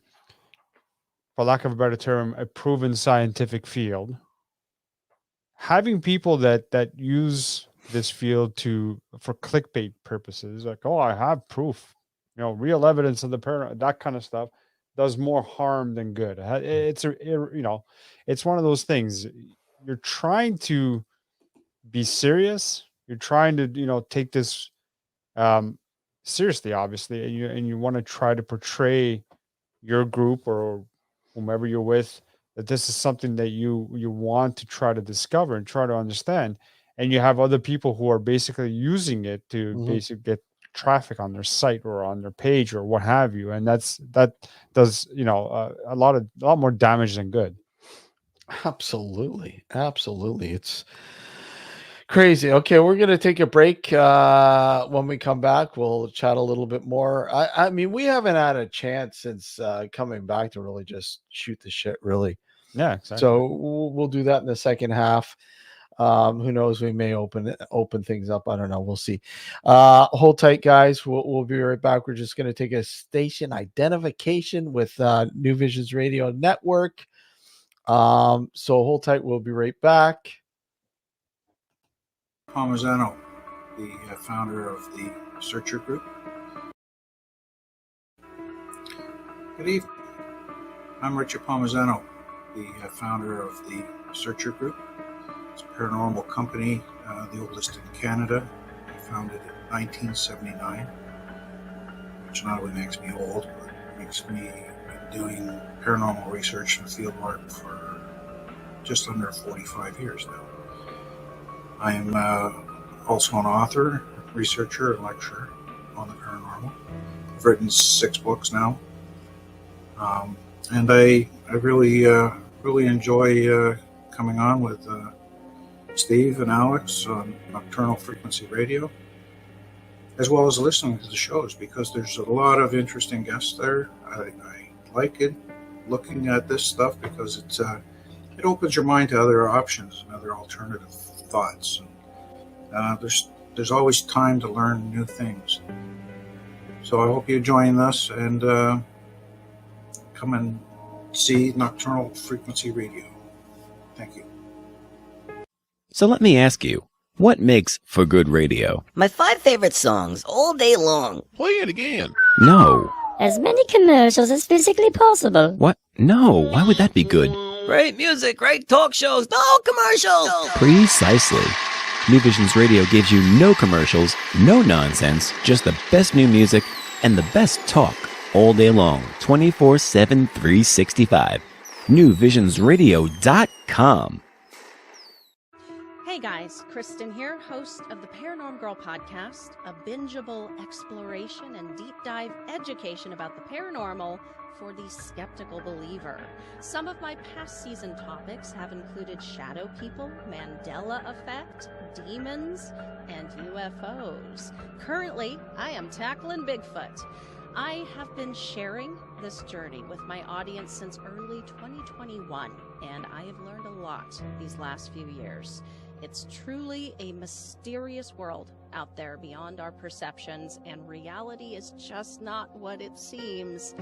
for lack of a better term, a proven scientific field, having people that use this field for clickbait purposes, like, oh, I have proof, real evidence of the paranormal, that kind of stuff, does more harm than good. It's it's one of those things. You're trying to be serious. You're trying to take this seriously, obviously, and you want to try to portray your group or whomever you're with, that this is something that you want to try to discover and try to understand, and you have other people who are basically using it to basically get traffic on their site or on their page or what have you, and that does a lot more damage than good. Absolutely, it's crazy. Okay, we're gonna take a break. When we come back, we'll chat a little bit more. I mean, we haven't had a chance since coming back to really just shoot the shit, really. Yeah, exactly. So we'll do that in the second half. Who knows? We may open things up. I don't know. We'll see. Hold tight, guys. We'll be right back. We're just gonna take a station identification with New Visions Radio Network. So hold tight. We'll be right back. Palmisano, the founder of the Searcher Group. Good evening. I'm Richard Palmisano, the founder of the Searcher Group. It's a paranormal company, the oldest in Canada, founded in 1979, which not only makes me old, but makes me doing paranormal research and field work for just under 45 years now. I am also an author, researcher, and lecturer on the paranormal. I've written 6 books now, and I really enjoy coming on with Steve and Alex on Nocturnal Frequency Radio, as well as listening to the shows, because there's a lot of interesting guests there. I like it, looking at this stuff, because it opens your mind to other options and other alternative thoughts. There's always time to learn new things. So I hope you join us and come and see Nocturnal Frequency Radio. Thank you. So let me ask you, what makes for good radio? My 5 favorite songs all day long. Play it again. No. As many commercials as physically possible. What? No, why would that be good? Great music, great talk shows, no commercials. Precisely. New Visions Radio gives you no commercials, no nonsense, just the best new music and the best talk all day long, 24/7, 365. NewVisionsRadio.com. Hey guys, Kristen here, host of the Paranormal Girl podcast, a bingeable exploration and deep dive education about the paranormal for the skeptical believer. Some of my past season topics have included shadow people, Mandela effect, demons, and UFOs. Currently, I am tackling Bigfoot. I have been sharing this journey with my audience since early 2021, and I have learned a lot these last few years. It's truly a mysterious world out there beyond our perceptions, and reality is just not what it seems.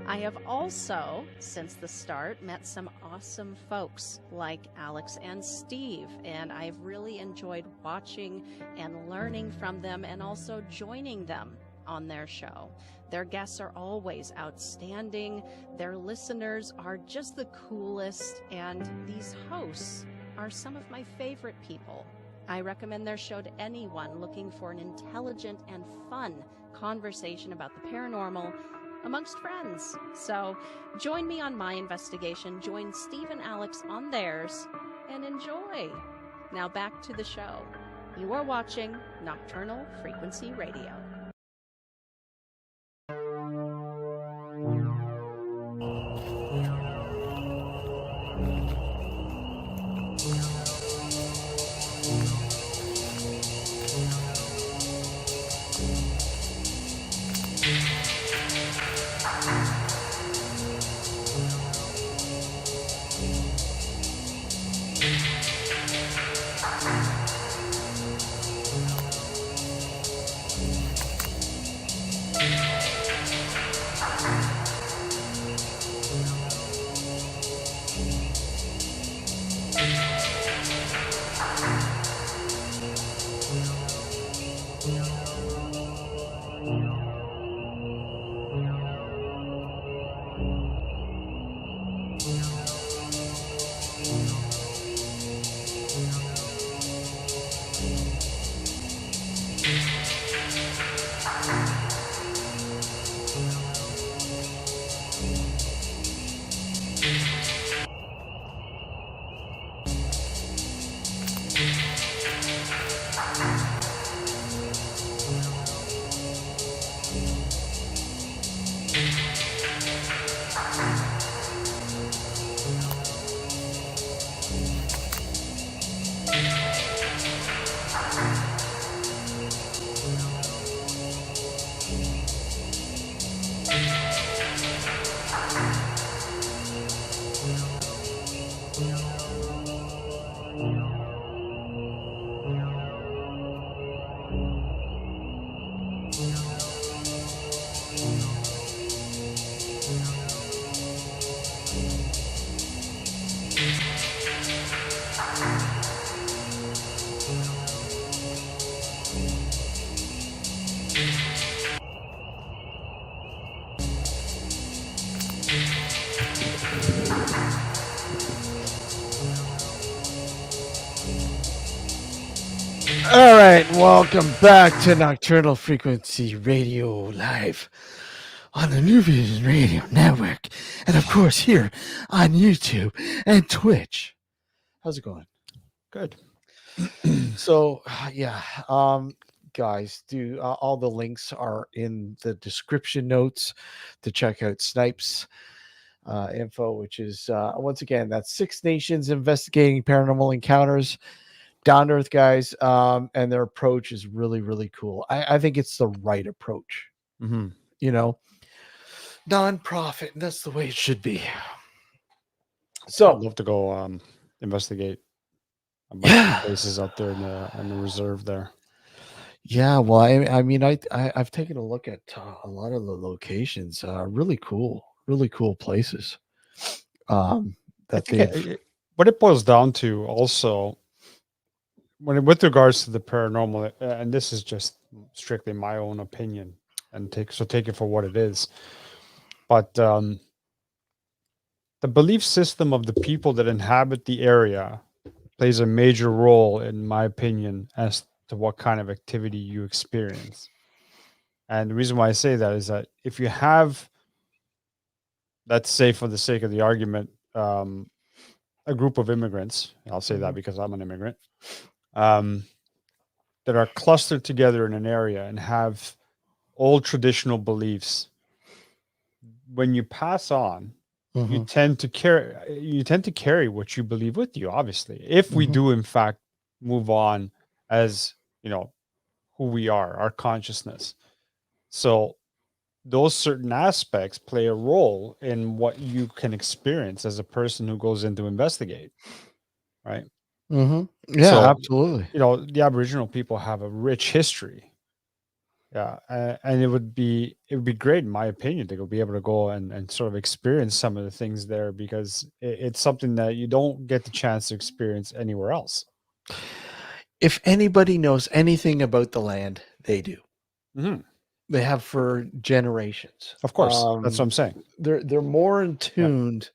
I have also, since the start, met some awesome folks like Alex and Steve, and I've really enjoyed watching and learning from them and also joining them on their show. Their guests are always outstanding, their listeners are just the coolest, and these hosts are some of my favorite people. I recommend their show to anyone looking for an intelligent and fun conversation about the paranormal amongst friends. So join me on my investigation, join Steve and Alex on theirs, and enjoy. Now back to the show. You are watching Nocturnal Frequency Radio. All right, welcome back to Nocturnal Frequency Radio Live on the New Vision Radio Network, and of course here on YouTube and Twitch. How's it going? Good. So, yeah, guys, all the links are in the description notes to check out SNIPE's info, which is once again that's Six Nations Investigating Paranormal Encounters. Down to earth guys, and their approach is really, really cool. I think it's the right approach. Mm-hmm. You know, non-profit, and that's the way it should be. So I'd love to go investigate a bunch of places out there in the reserve there. Yeah, well, I mean, I've taken a look at a lot of the locations. Really cool places. That what it boils down to also, with regards to the paranormal, and this is just strictly my own opinion, and take it for what it is, but the belief system of the people that inhabit the area plays a major role, in my opinion, as to what kind of activity you experience. And the reason why I say that is that if you have, let's say for the sake of the argument, a group of immigrants, I'll say that because I'm an immigrant, that are clustered together in an area and have old traditional beliefs, when you pass on, you tend to carry what you believe with you, obviously, if we do in fact move on as, you know, who we are, our consciousness. So those certain aspects play a role in what you can experience as a person who goes in to investigate, right? Yeah, So, absolutely. You know, the Aboriginal people have a rich history. Yeah, and it would be great, in my opinion, to be able to go and sort of experience some of the things there, because it's something that you don't get the chance to experience anywhere else. If anybody knows anything about the land, they do. Mm-hmm. They have for generations. Of course, that's what I'm saying. They're more in tuned.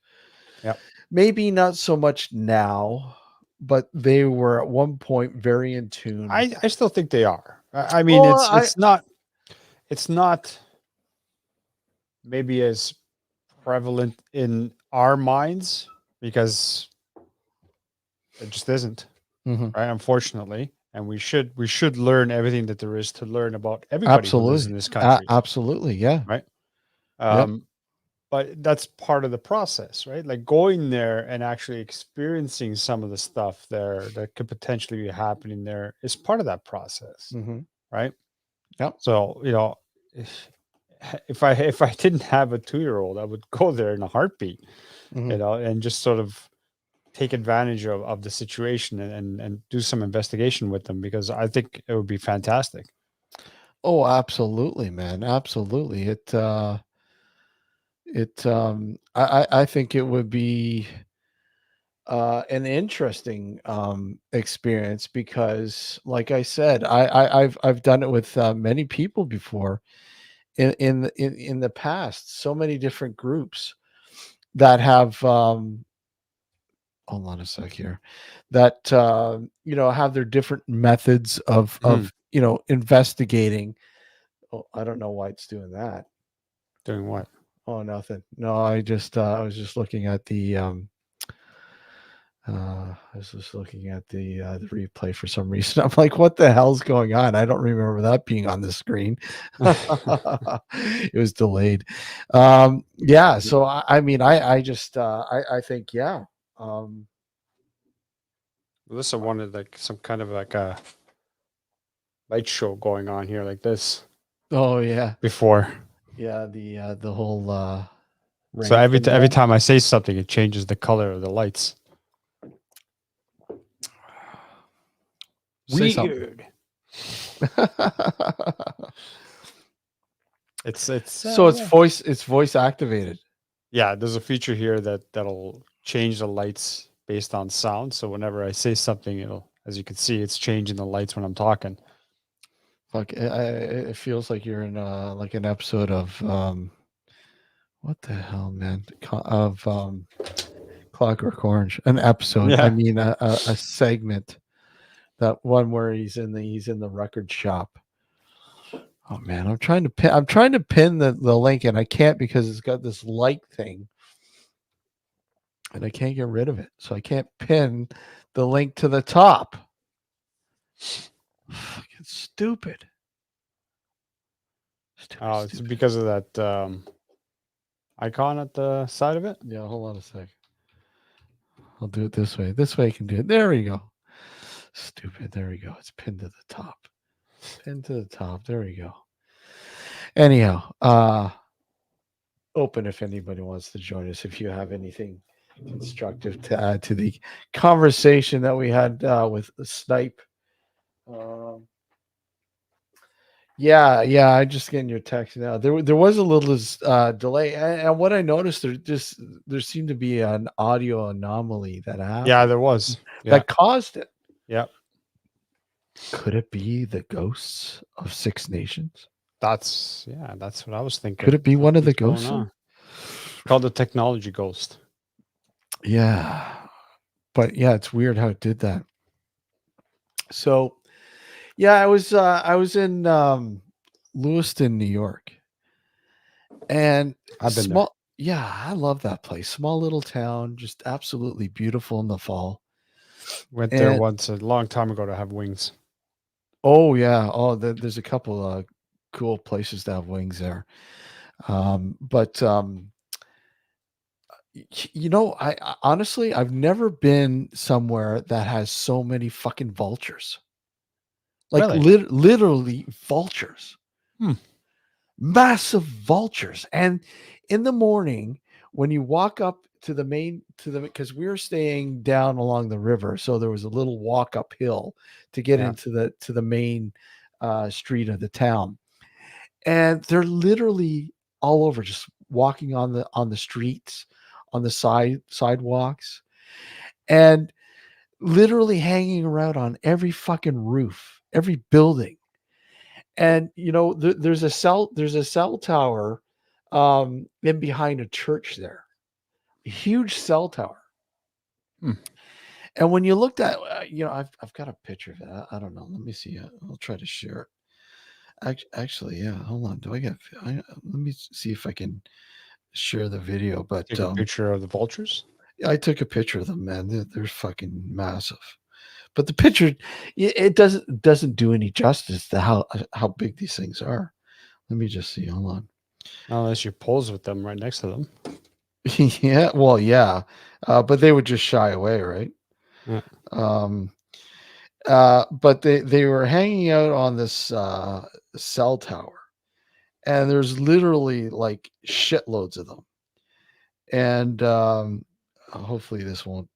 Yeah. Maybe not so much now, but they were at one point very in tune. I still think they are. I mean, it's not maybe as prevalent in our minds, because it just isn't, right? Unfortunately, and we should learn everything that there is to learn about everybody who lives in this country. Absolutely, yeah. Right. But that's part of the process, right? Like going there and actually experiencing some of the stuff there that could potentially be happening there is part of that process, right? Yep. So, you know, if I didn't have a 2-year-old, I would go there in a heartbeat, you know, and just sort of take advantage of the situation and do some investigation with them, because I think it would be fantastic. Oh, absolutely, man. Absolutely. I think it would be an interesting experience, because like I said, I've done it with many people before in the past, so many different groups that have hold on a sec here, that you know, have their different methods of you know, investigating. Oh, I don't know why it's doing that. Doing what? Oh, nothing. No, I was just looking at the the replay for some reason. I'm like, what the hell's going on? I don't remember that being on the screen. It was delayed. Yeah. So I mean, I just I think, yeah. Melissa wanted like some kind of like a light show going on here like this. Oh yeah. Before. Yeah, the whole so every time I say something, it changes the color of the lights. Weird. It's voice activated. Yeah, there's a feature here that'll change the lights based on sound. So whenever I say something, it'll, as you can see, it's changing the lights when I'm talking. Like it feels like you're in like an episode of what the hell, man? Of Clockwork Orange. An episode. Yeah. I mean a segment That one where he's in the record shop. Oh man, I'm trying to pin the link and I can't because it's got this light thing. And I can't get rid of it. So I can't pin the link to the top. Fucking stupid. Oh, it's because of that icon at the side of it? Yeah, hold on a sec. I'll do it this way. This way I can do it. There we go. Stupid. There we go. It's pinned to the top. Pinned to the top. There we go. Anyhow, open if anybody wants to join us. If you have anything constructive to add to the conversation that we had with SNIPE. Yeah, I'm just getting your text now. There was a little delay, and what I noticed there seemed to be an audio anomaly that happened. Yeah, there was that caused it. Yep. Could it be the ghosts of Six Nations? That's what I was thinking. Could it be one of the ghosts? Called the technology ghost. Yeah, but yeah, it's weird how it did that. So, yeah, I was in Lewiston, New York, and I've been there. Yeah, I love that place. Small little town, just absolutely beautiful in the fall. Went there once a long time ago to have wings. Oh yeah. Oh, there's a couple cool places to have wings there. But I honestly I've never been somewhere that has so many fucking vultures. Like Really? literally vultures. Massive vultures. And in the morning when you walk up to because we were staying down along the river, so there was a little walk uphill to get into the main street of the town, and they're literally all over, just walking on the streets, on the sidewalks, and literally hanging around on every fucking roof, every building. And there's a cell tower in behind a church there. A huge cell tower. And when you looked at, I've got a picture of it. I don't know. Let me see. I'll try to share it. Actually, yeah. Hold on. Let me see if I can share the video. But take a picture of the vultures. I took a picture of them, man. They're fucking massive. But the picture, it doesn't do any justice to how big these things are. Let me just see. Hold on. Unless you pose with them right next to them. Yeah, well, yeah, but they would just shy away, right? Yeah. But they were hanging out on this cell tower, and there's literally like shitloads of them. And hopefully this won't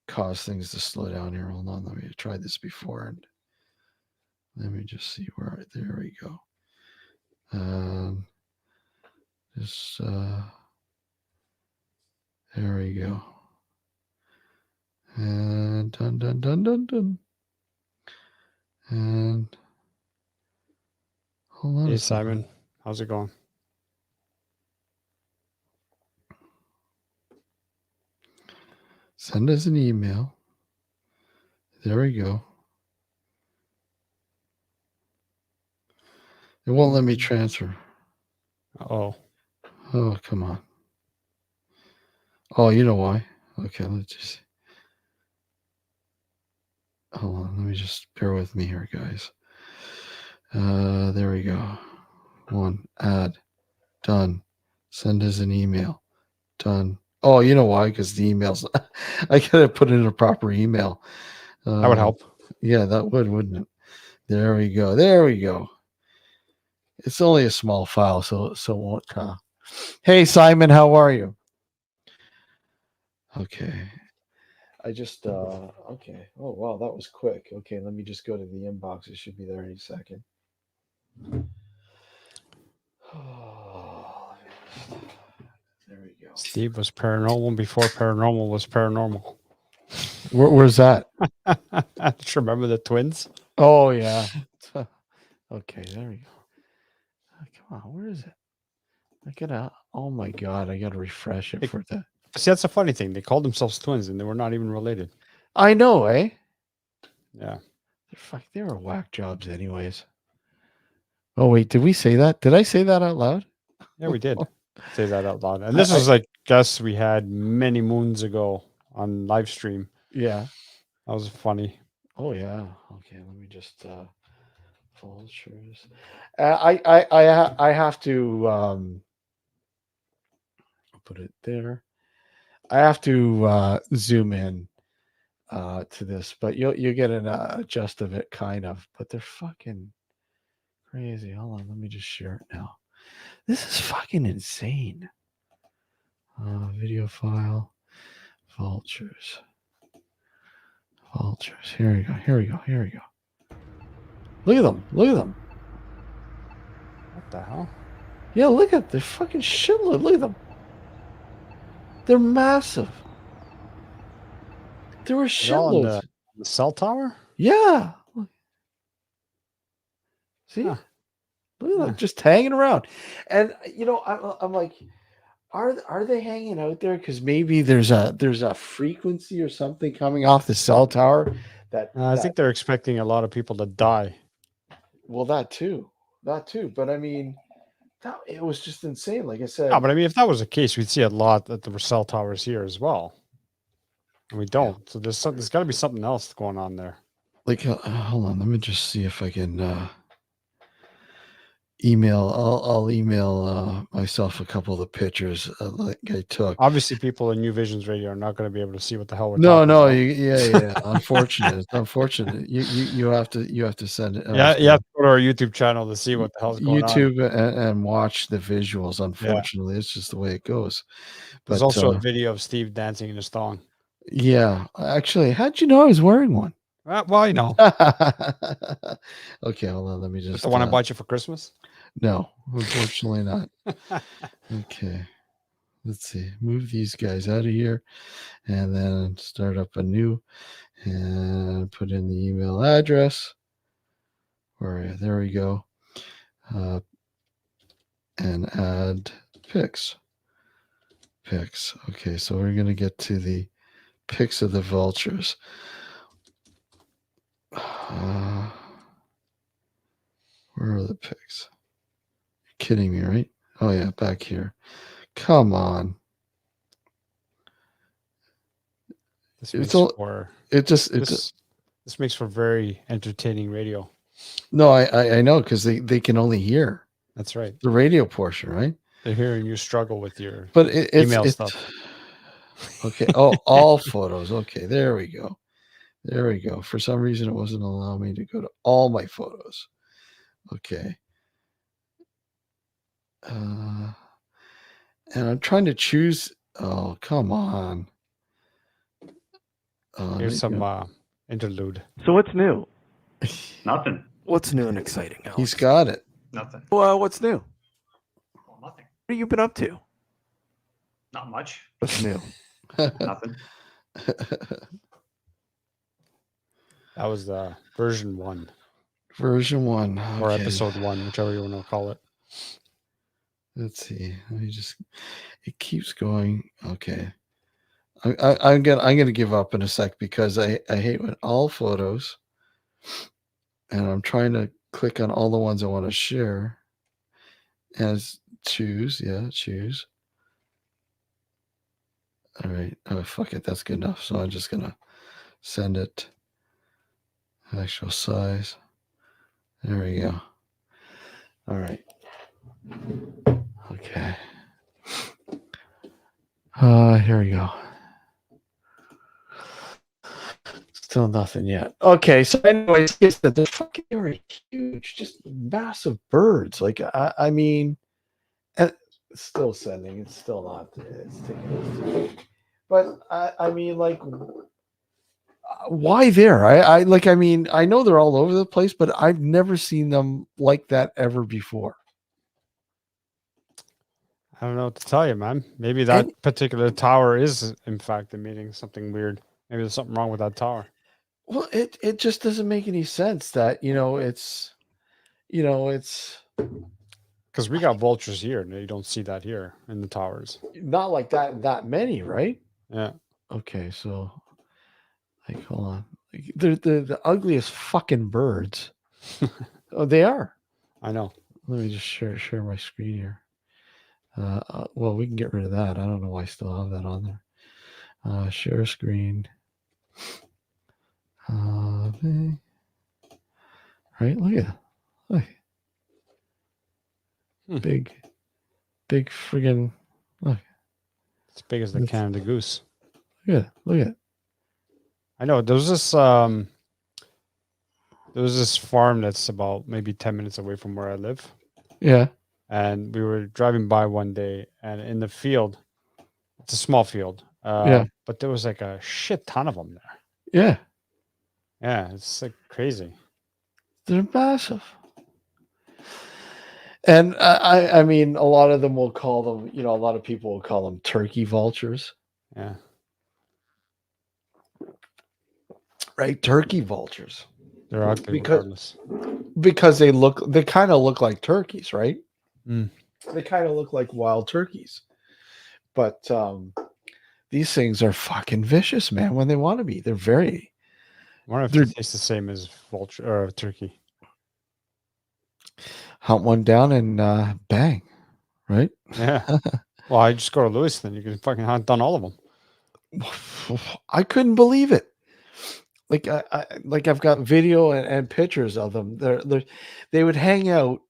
cause things to slow down here. Hold on, let me try this before, and let me just see where. There we go. There we go. And dun. And hold on. Hey, Simon, how's it going? Send us an email. There we go. It won't let me transfer. Oh, come on. Oh, you know why? Okay, let's just hold on. Let me just bear with me here, guys. There we go. Add. Done. Send us an email. Done. Oh, you know why? Because the emails, I gotta put in a proper email. That would help. Yeah, that would, wouldn't it? There we go. There we go. It's only a small file, so it won't. Hey, Simon, how are you? Okay. I just okay. Oh wow, that was quick. Okay, let me just go to the inbox. It should be there any second. Oh, there we go. Steve was paranormal before paranormal was paranormal. Where's that? Just remember the twins? Oh yeah. Okay, there we go. Come on, where is it? I gotta. Oh my god, I gotta refresh it for that. See, that's a funny thing. They called themselves twins, and they were not even related. I know, eh? Yeah. They were whack jobs anyways. Oh wait, did we say that? Did I say that out loud? Yeah, we did say that out loud. And this was like guests we had many moons ago on live stream. Yeah. That was funny. Oh yeah. Okay, let me just vultures. I have to I'll put it there. I have to zoom in to this, but you get a gist of it kind of, but they're fucking crazy. Hold on, let me just share it now. This is fucking insane. Video file, vultures. Here we go. Here we go. Look at them. Look at them. What the hell? Yeah, look at the fucking shitload. Look at them. They're massive. There were shitloads. The cell tower? Yeah. See? Huh. Look at them just hanging around. And I'm like, are they hanging out there because maybe there's a frequency or something coming off the cell tower I think they're expecting a lot of people to die. Well, that too. But I mean, it was just insane. Like I said. No, but I mean, if that was the case, we'd see a lot at the cell towers here as well. And we don't. Yeah. So there's got to be something else going on there. Like, hold on. Let me just see if I can email. I'll email myself a couple of the pictures like I took. Obviously, people in New Visions Radio are not going to be able to see what the hell we're talking about. Yeah. Unfortunate. It's unfortunate. You have to send it. Yeah, you have to go to our YouTube channel to see what the hell's going on. YouTube and watch the visuals. Unfortunately, It's just the way it goes. But there's also a video of Steve dancing in his thong. Yeah, actually, how'd you know I was wearing one? Well, you know. Okay, hold on. Let me just. That's the one I bought you for Christmas? No, unfortunately not. Okay, let's see. Move these guys out of here, and then start up a new, and put in the email address. There we go. And add pics. Okay, so we're gonna get to the pics of the vultures. Where are the pics? You're kidding me, right? Oh yeah, back here. Come on. This makes for very entertaining radio. No, I know, because they can only hear. That's right. The radio portion, right? They're hearing you struggle with your email stuff. Okay. Oh, all photos. Okay, there we go. For some reason, it wasn't allowing me to go to all my photos. Okay. And I'm trying to choose. Oh, come on. Here's some interlude. So what's new? Nothing. What's new and exciting, Alex? He's got it. Nothing. Well, what's new? Well, nothing. What have you been up to? Not much. What's new? Nothing. That was version 1. Version 1. Or Okay. episode 1, whichever you want to call it. Let's see. It keeps going. Okay. I'm gonna give up in a sec because I hate when all photos, and I'm trying to click on all the ones I want to share. As choose. All right. Oh, fuck it. That's good enough. So I'm just gonna send it. Actual size. There we go. All right. Okay. Here we go. Still nothing yet. Okay, so anyways, they're fucking huge, just massive birds. Like I mean, and it's still sending. It's still not. It's taking. But I mean, like, why there? I mean, I know they're all over the place, but I've never seen them like that ever before. I don't know what to tell you, man. Maybe that particular tower is, in fact, emitting something weird. Maybe there's something wrong with that tower. Well, it just doesn't make any sense that, it's because we got vultures here and you don't see that here in the towers. Not like that many, right? Yeah. Okay, so hold on. They're the ugliest fucking birds. Oh, they are. I know. Let me just share my screen here. Well, we can get rid of that. I don't know why I still have that on there. Share screen. Right, look at look. Big friggin' look. It's big as the Canada goose. Look at it. I know. There was this farm that's about maybe 10 minutes away from where I live. Yeah. And we were driving by one day, and in the field, it's a small field. Yeah. But there was like a shit ton of them there. Yeah. Yeah, it's like crazy. They're massive. And I mean, a lot of them will call them, a lot of people will call them turkey vultures. Yeah. Right? Turkey vultures. They're ugly regardless. Because they kind of look like turkeys, right? Mm. They kind of look like wild turkeys. But these things are fucking vicious, man, when they want to be. They're very. I wonder if they taste the same as vulture or turkey. Hunt one down and bang, right? Yeah. Well, I just go to Lewiston. You can fucking hunt down all of them. I couldn't believe it. Like I've got video and pictures of them. They would hang out.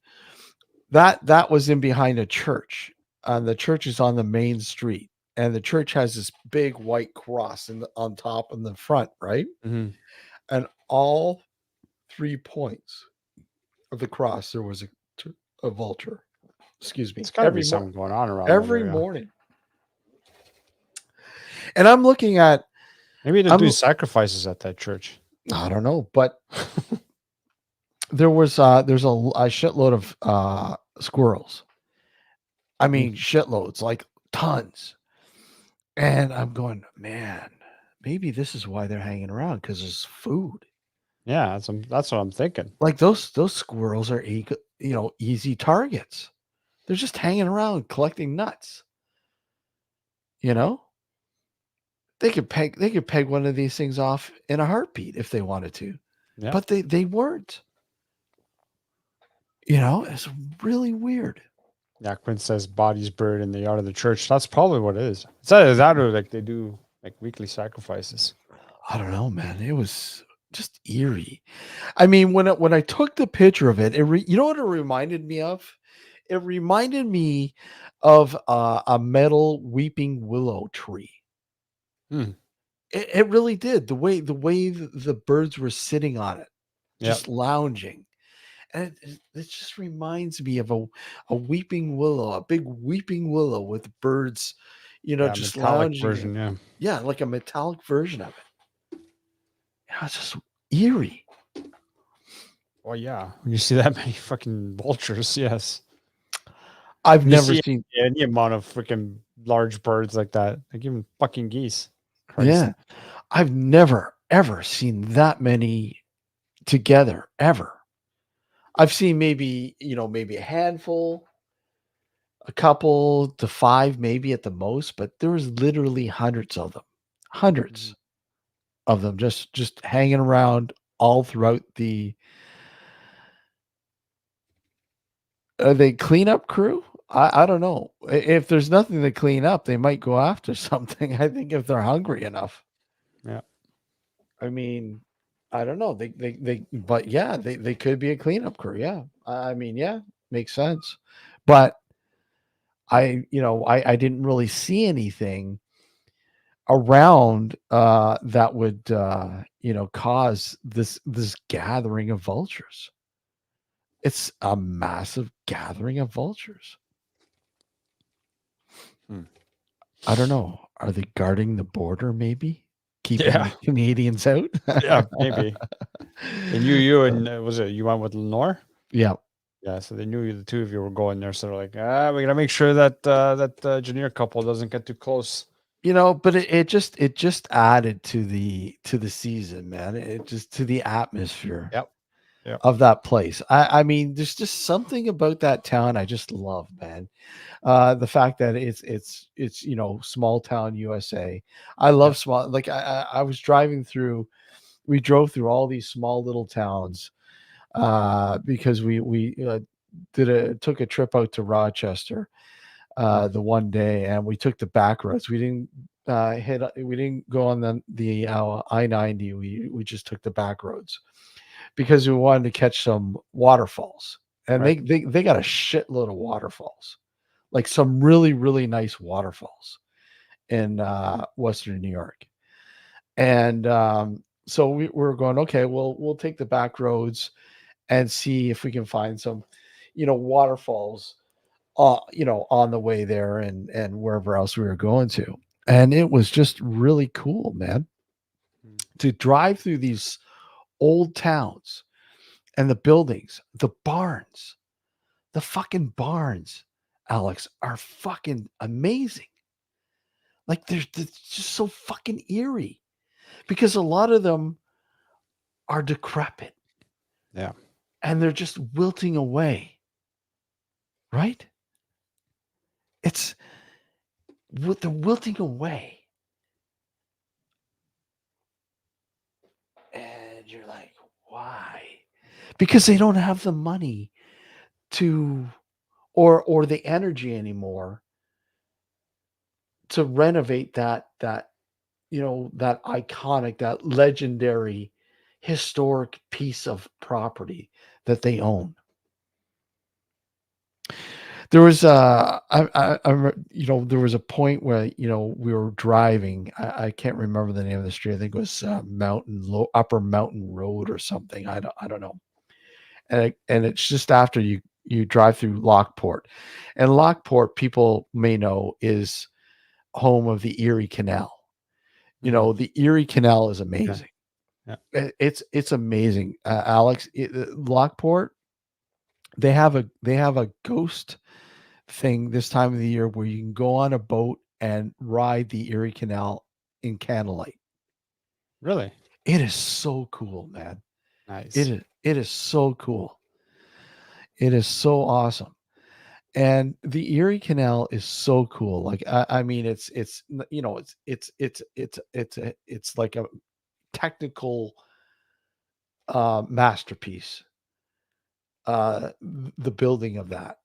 That was in behind a church. The church is on the main street, and the church has this big white cross on top and the front, right? Mm-hmm. And all 3 points of the cross, there was a vulture. Excuse me. It's got to be something going on around every there, yeah. morning. And I'm looking at. Maybe they do sacrifices at that church. I don't know, but there's a shitload of squirrels. I mean, shitloads, like tons. And I'm going, man, maybe this is why they're hanging around, because there's food. Yeah, that's what I'm thinking. Like those squirrels are easy targets. They're just hanging around collecting nuts. They could peg one of these things off in a heartbeat if they wanted to. Yeah. But they weren't. It's really weird. Yeah, Quinn says bodies buried in the yard of the church. That's probably what it is. Is that or like they do like weekly sacrifices? I don't know, man. It was just eerie. I mean, when I took the picture of it, you know what it reminded me of? It reminded me of a metal weeping willow tree. It really did. The way the birds were sitting on it, just lounging. And it just reminds me of a weeping willow, a big weeping willow with birds, just lounging. Version, yeah, like a metallic version of it. It's just eerie. Well, yeah. When you see that many fucking vultures, yes. I've never seen any amount of freaking large birds like that. Like even fucking geese. Christ. Yeah, I've never ever seen that many together ever. I've seen maybe a handful, a couple to 5 maybe at the most, but there was literally hundreds of them. Hundreds of them just hanging around all throughout the Are they cleanup crew? I don't know. If there's nothing to clean up, they might go after something. I think if they're hungry enough. Yeah. I mean, I don't know. But yeah, they could be a cleanup crew. Yeah. I mean, yeah, makes sense. But I didn't really see anything around that would cause this gathering of vultures. It's a massive gathering of vultures. I don't know. Are they guarding the border? Maybe keeping the Canadians out. Yeah, maybe. They knew you, and was it you went with Lenore? Yeah. Yeah, so they knew the two of you were going there. So they're like, we gotta make sure that that engineer couple doesn't get too close. But it just added to the season, man. It just to the atmosphere. Yep. Of that place. I mean, there's just something about that town I just love, man. The fact that it's small town USA. I love small. Like I was driving through we drove through all these small little towns because we took a trip out to Rochester the one day, and we took the back roads. We didn't we didn't go on the I-90. We just took the back roads because we wanted to catch some waterfalls, and they got a shitload of waterfalls, like some really, really nice waterfalls in Western New York. And so we're going, okay, well, we'll take the back roads and see if we can find some, waterfalls, on the way there and wherever else we were going to. And it was just really cool, man, to drive through these old towns and the buildings, the barns, the fucking barns, Alex, are fucking amazing. Like they're just so fucking eerie because a lot of them are decrepit. Yeah. And they're just wilting away. Right? It's with the wilting away. And you're like, why? Because they don't have the money to or the energy anymore to renovate that that iconic, that legendary historic piece of property that they own. There was there was a point where we were driving. I can't remember the name of the street. I think it was Upper Mountain Road or something. I don't know. And it's just after you drive through Lockport, and Lockport, people may know, is home of the Erie Canal. The Erie Canal is amazing. Yeah. It's amazing, Alex. Lockport, they have a ghost thing this time of the year where you can go on a boat and ride the Erie Canal in candlelight. Really? It is so cool, man. Nice. It is so cool. It is so awesome. And the Erie Canal is so cool. Like I mean, it's like a technical masterpiece. The building of that,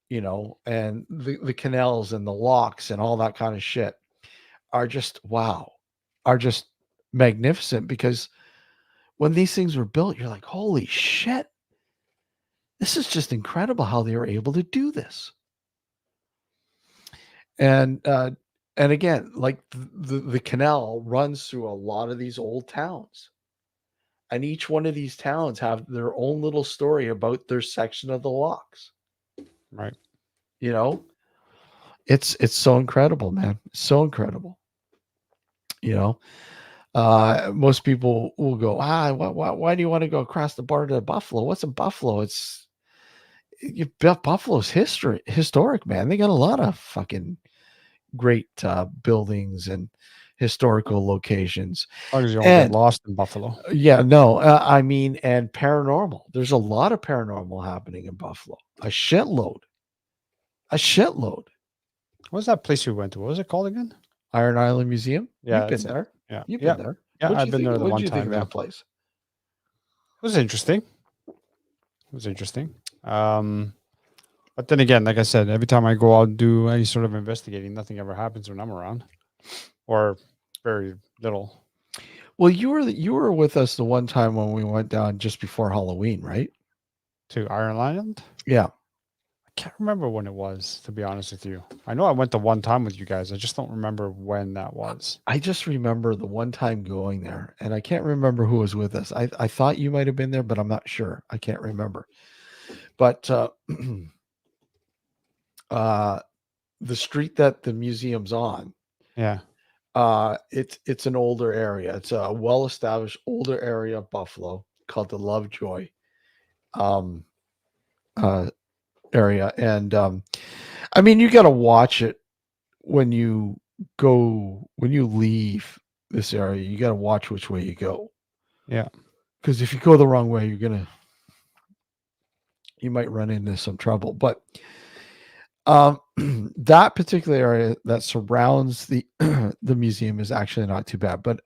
and the canals and the locks and all that kind of shit are just magnificent, because when these things were built, you're like, holy shit, this is just incredible how they were able to do this. And again, like the canal runs through a lot of these old towns, and each one of these towns have their own little story about their section of the locks. Right. It's so incredible, man. So incredible. Most people will go, why do you want to go across the border to Buffalo? What's in Buffalo? Buffalo's historic, man. They got a lot of fucking great buildings and historical locations. As long as you don't get lost in Buffalo. Yeah, no, I mean, and paranormal. There's a lot of paranormal happening in Buffalo. A shitload. What was that place we went to? What was it called again? Iron Island Museum. Yeah, You've been there. Yeah, you've been there. Yeah, I've been there What one did you think time. of that place? It was interesting. But then again, like I said, every time I go out and do any sort of investigating, nothing ever happens when I'm around, or very little. Well, you were with us the one time when we went down just before Halloween, right? To Iron Island? Yeah. I can't remember when it was, to be honest with you. I know I went the one time with you guys. I just don't remember when that was. I just remember the one time going there, and I can't remember who was with us. I thought you might have been there, but I'm not sure. I can't remember. But the street that the museum's on, yeah, it's an older area. It's a well-established older area of Buffalo called the Lovejoy area. And I mean, you got to watch it when you leave this area. You got to watch which way you go. Yeah, because if you go the wrong way, you might run into some trouble. But that particular area that surrounds the the museum is actually not too bad. But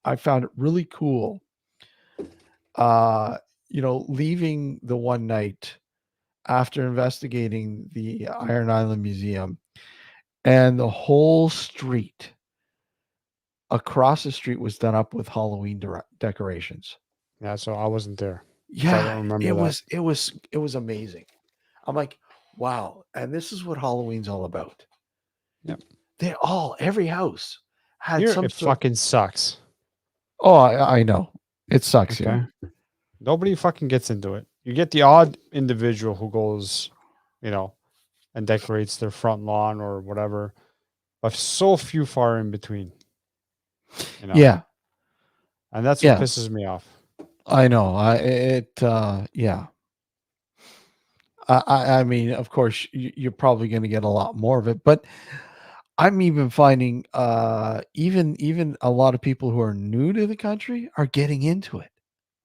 I found it really cool leaving the one night after investigating the Iron Island Museum, and the whole street across the street was done up with Halloween decorations. Yeah, so I wasn't there. So I Yeah, don't remember it that. was amazing. I'm like, wow, and this is what Halloween's all about. Yep. Every house had Here some it sort. fucking sucks. Oh, I know. It sucks Okay. here. Nobody fucking gets into it. You get the odd individual who goes, and decorates their front lawn or whatever, but so few far in between. Yeah. And that's what Yeah. pisses me off. I know. Yeah. I mean, of course, you're probably going to get a lot more of it, but I'm even finding even a lot of people who are new to the country are getting into it.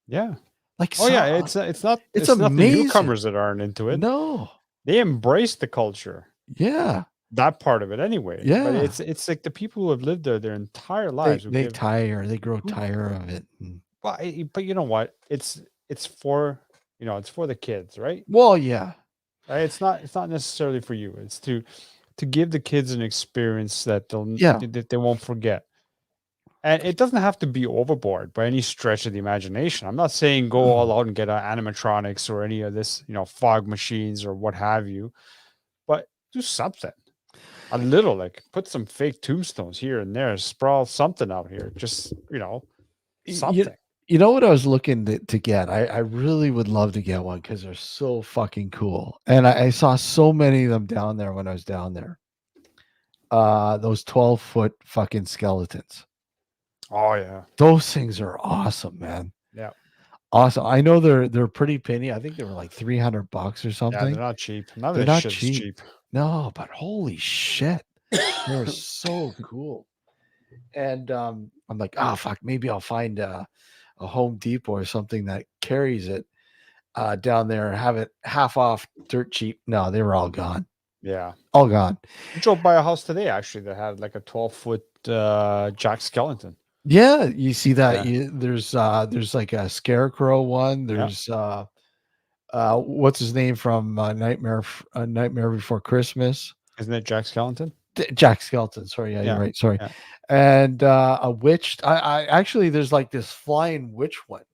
Yeah. Like, Yeah, it's not the amazing. newcomers that aren't into it. No. They embrace the culture. Yeah. That part of it anyway. Yeah. But it's like the people who have lived there their entire lives. They grow tired of it. But you know what? It's for the kids, right? Well, yeah. Right? It's not necessarily for you. It's to give the kids an experience that they won't forget. And it doesn't have to be overboard by any stretch of the imagination. I'm not saying go all out and get animatronics or any of this, fog machines or what have you, but do something. A little, like put some fake tombstones here and there, sprawl something out here. Just, something. You know what I was looking to get? I really would love to get one because they're so fucking cool. And I saw so many of them down there when I was down there. Those 12-foot fucking skeletons. Oh yeah. Those things are awesome, man. Yeah. Awesome. I know they're pretty penny. I think they were like $300 or something. Yeah, they're not cheap. They're not cheap. No, but holy shit. They're so cool. And I'm like, oh fuck, maybe I'll find a Home Depot or something that carries it down there and have it half off, dirt cheap. No, they were all gone. Yeah. All gone. I drove by a house today actually that had like a 12-foot Jack Skellington. Yeah, you see that. Yeah. There's like a scarecrow one. There's what's his name from Nightmare Before Christmas? Isn't it Jack Skellington? Jack Skeleton. Sorry, you're right. Sorry. Yeah. And a witch. I actually there's like this flying witch one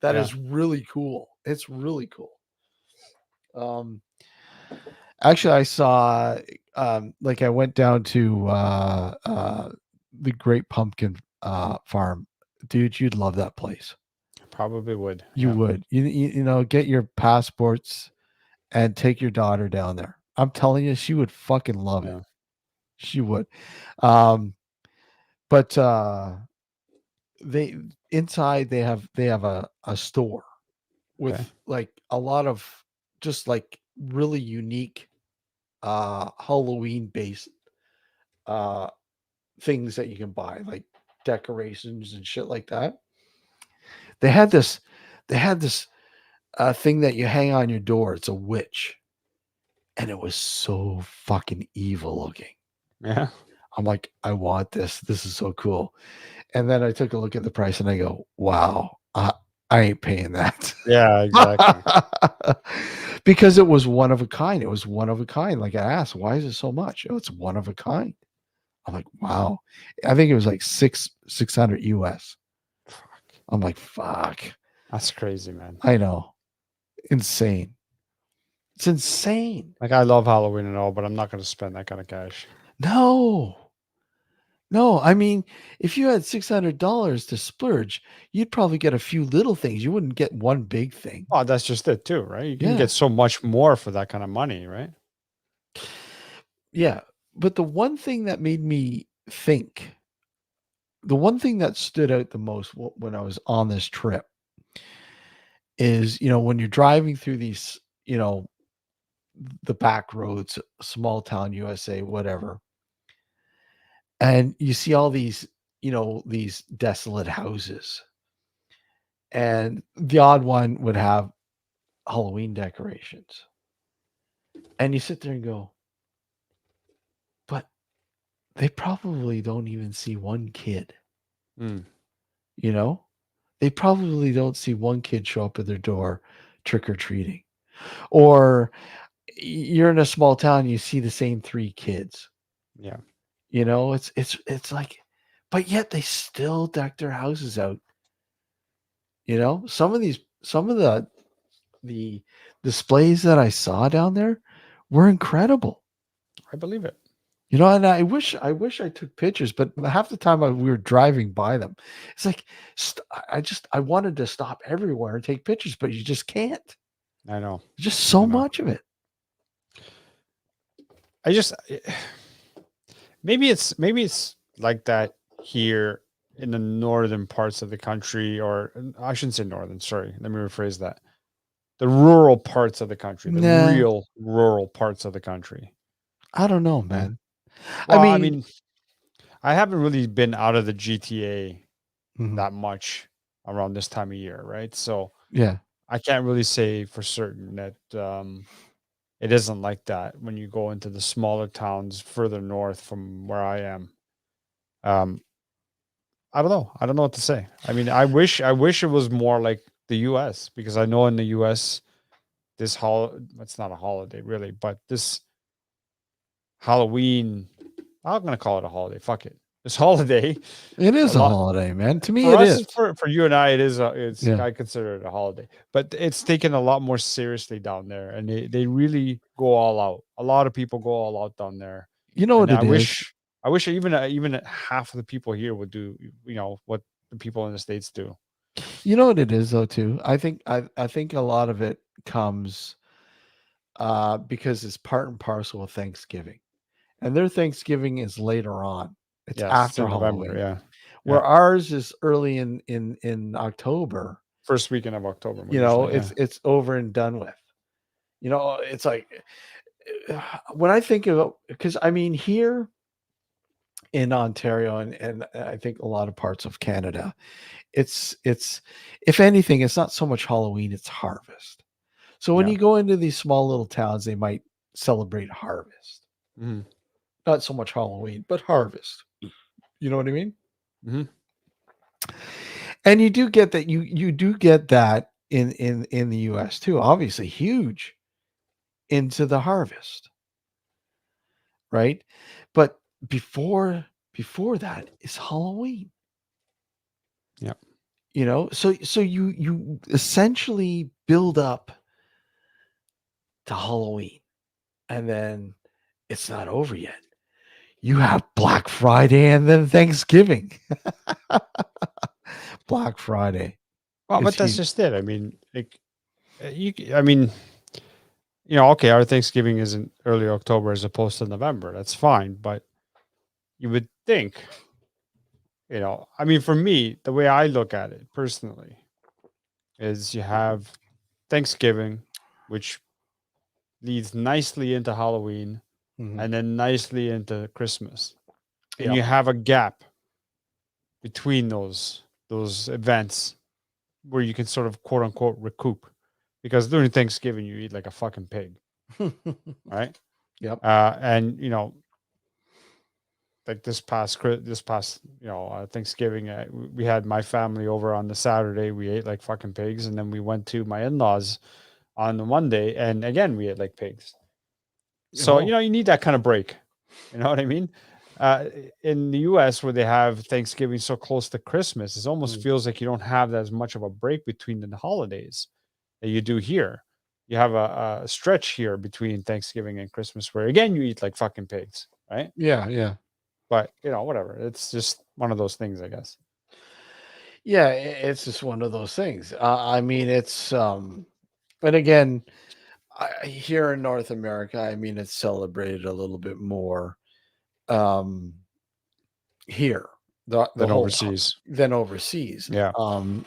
that is really cool. It's really cool. Actually, I saw like I went down to the Great Pumpkin Farm. Dude, you'd love that place. Probably would. You would. You get your passports and take your daughter down there. I'm telling you, she would fucking love it. She would. But they inside they have a store with like a lot of just like really unique Halloween based things that you can buy, like decorations and shit like that. They had this thing that you hang on your door. It's a witch. And it was so fucking evil looking. Yeah. I'm like, I want this. This is so cool. And then I took a look at the price and I go, wow, I ain't paying that. Yeah, exactly. Because it was one of a kind. It was one of a kind. Like I asked, why is it so much? Oh, it's one of a kind. I'm like, wow. I think it was like 600 US. Fuck. I'm like, fuck. That's crazy, man. I know. Insane. It's insane. Like I love Halloween and all, but I'm not going to spend that kind of cash. No. I mean, if you had $600 to splurge, you'd probably get a few little things. You wouldn't get one big thing. Oh, that's just it too, right? You can get so much more for that kind of money, right? Yeah. But the one thing that made me think, the one thing that stood out the most when I was on this trip is, when you're driving through these, the back roads, small town USA, whatever. And you see all these, these desolate houses. And the odd one would have Halloween decorations. And you sit there and go, but they probably don't even see one kid. They they probably don't see one kid show up at their door trick or treating. Or you're in a small town, you see the same 3 kids. Yeah. You know, it's like, but yet they still deck their houses out. You know, some of the displays that I saw down there were incredible. I believe it. You know, and I wish I took pictures, but half the time we were driving by them. It's like I wanted to stop everywhere and take pictures, but you just can't. I know. Just so much of it. Maybe it's like that here in the northern parts of the country, or I shouldn't say northern, sorry. Let me rephrase that. The rural parts of the country, the real rural parts of the country. I don't know, man. Well, I mean, I haven't really been out of the GTA that much around this time of year, right? So yeah, I can't really say for certain that it isn't like that when you go into the smaller towns further north from where I am. I don't know. I don't know what to say. I mean, I wish it was more like the US, because I know in the US it's not a holiday really, but this Halloween, I'm going to call it a holiday. Fuck it. This holiday. It is a holiday, man. To me, for it us, is. For you and I, it is. Yeah. I consider it a holiday, but it's taken a lot more seriously down there, and they really go all out. A lot of people go all out down there. You know and what it is? I wish even half of the people here would do, what the people in the States do. You know what it is though, too. I think a lot of it comes because it's part and parcel of Thanksgiving, and their Thanksgiving is later on. It's after in November. Halloween. Yeah, where ours is early in October. First weekend of October. You know, it's over and done with. You know, it's like when I think of, because I mean here in Ontario and I think a lot of parts of Canada, it's if anything, it's not so much Halloween, it's harvest. So when you go into these small little towns, they might celebrate harvest. Not so much Halloween, but harvest. You know what I mean? And you do get that. You do get that in the US too. Obviously, huge into the harvest, right? But before that is Halloween. Yeah. You know, so you essentially build up to Halloween, and then it's not over yet. You have Black Friday and then Thanksgiving. Black Friday. Well, but that's just it. I mean, okay, our Thanksgiving is in early October as opposed to November. That's fine, but you would think, I mean, for me, the way I look at it personally is you have Thanksgiving, which leads nicely into Halloween, and then nicely into Christmas, and you have a gap between those events where you can sort of quote unquote recoup, because during Thanksgiving you eat like a fucking pig, right? Yep. And like this past Thanksgiving, we had my family over on the Saturday. We ate like fucking pigs, and then we went to my in-laws on the Monday, and again we ate like pigs. So you need that kind of break. You know what I mean? In the US, where they have Thanksgiving so close to Christmas, it almost feels like you don't have as much of a break between the holidays that you do here. You have a stretch here between Thanksgiving and Christmas where, again, you eat like fucking pigs, right? Yeah. But, whatever. It's just one of those things, I guess. Yeah, it's just one of those things. I mean, it's, and again, here in North America, I mean, it's celebrated a little bit more here Than overseas. Than overseas. Yeah.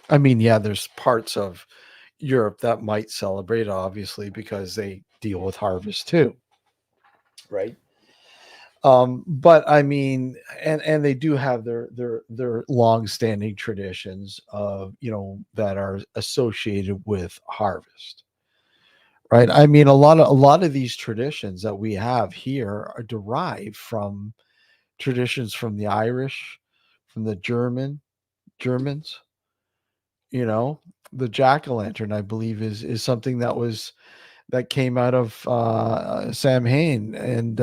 I mean, yeah, there's parts of Europe that might celebrate, obviously, because they deal with harvest too, right? But I mean, and they do have their long-standing traditions of, that are associated with harvest, right? I mean, a lot of these traditions that we have here are derived from traditions from the Irish, from the Germans, You know, the jack-o'-lantern, I believe, is something that came out of Samhain and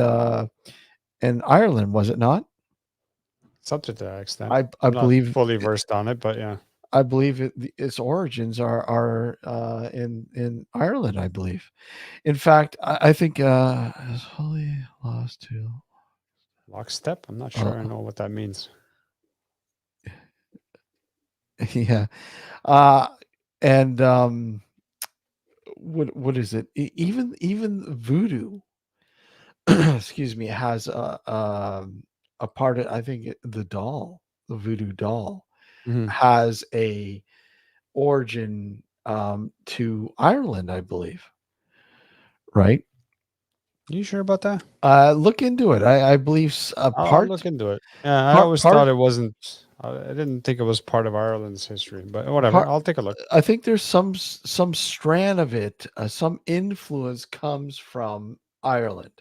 Ireland, was it not? Something to that extent. I I'm not believe fully versed on it, but yeah. I believe its origins are in Ireland. I believe. In fact, I think is holy lost to Lockstep? I'm not sure I know what that means. yeah, and what is it? Even voodoo, excuse me, has a part of, I think the voodoo doll, Mhm. has a origin to Ireland, I believe. Right? You sure about that? Look into it. I believe I'll look into it. Yeah, I always thought it wasn't. I didn't think it was part of Ireland's history, but whatever. I'll take a look. I think there's some strand of it, some influence comes from Ireland.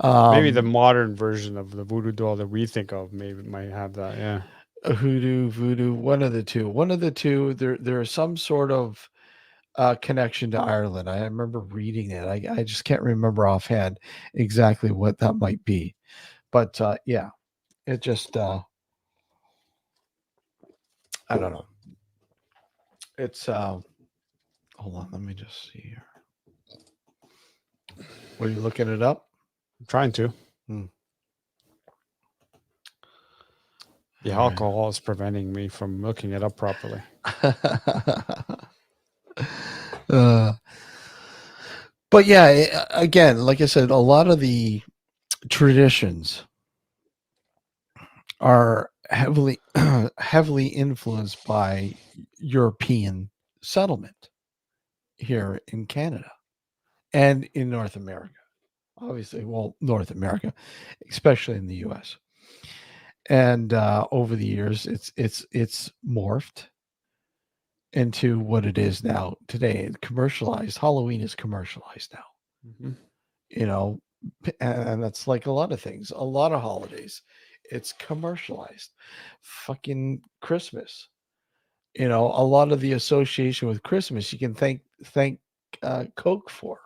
Maybe the modern version of the voodoo doll that we think of maybe might have that. Yeah. Voodoo, one of the two. There's some sort of connection to Ireland. I remember reading it. I just can't remember offhand exactly what that might be, but yeah, it just I don't know. It's hold on, let me just see here. Were you looking it up? I'm trying to. The alcohol is preventing me from looking it up properly. But yeah, again, like I said, a lot of the traditions are heavily heavily influenced by European settlement here in Canada and in North America. Obviously, well, North America, especially in the US. And over the years, it's morphed into what it is now today. Commercialized. Halloween is commercialized now. Mhm. You know, and that's like a lot of things, a lot of holidays. It's commercialized. Fucking Christmas. You know, a lot of the association with Christmas, you can thank Coke for.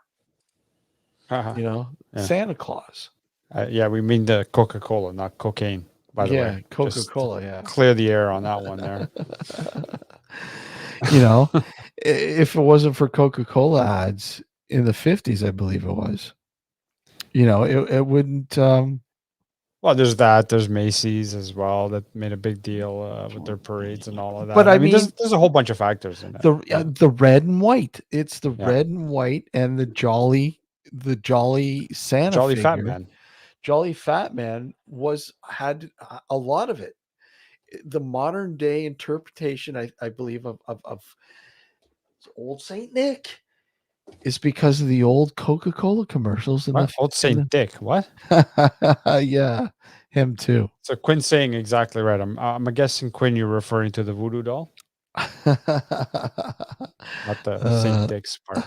You know, Yeah. Santa Claus. Yeah, we mean the Coca-Cola, not cocaine. By the way, Coca-Cola. Just Yeah, clear the air on that one there. You know, if it wasn't for Coca-Cola ads in the 50s, I believe it was. You know, it wouldn't. Well, there's that. There's Macy's as well that made a big deal with their parades and all of that. But I mean, mean, there's a whole bunch of factors in it. The red and white. It's the red and white and the jolly Santa Jolly figure. Fat Man. Jolly Fat Man had a lot of it. The modern day interpretation, I believe, of old Saint Nick is because of the old Coca-Cola commercials in What? Old Saint Dick. What? Yeah, him too. So Quinn's saying exactly right. I'm guessing, Quinn, you're referring to the voodoo doll, not the Saint Dick's part.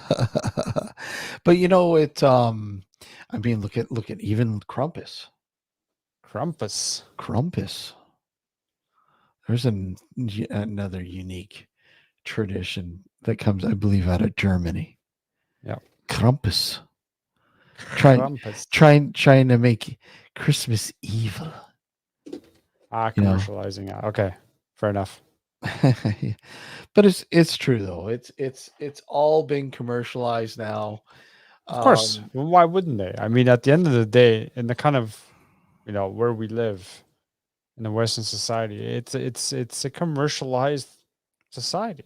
But you know it. I mean, look at even Krampus. Krampus. There's another unique tradition that comes, I believe, out of Germany. Yeah, Krampus. Trying to make Christmas evil. Commercializing. Okay, fair enough. But it's true though. It's all been commercialized now. Of course. Well, why wouldn't they? I mean, at the end of the day, in the kind of where we live in the Western society, it's a commercialized society.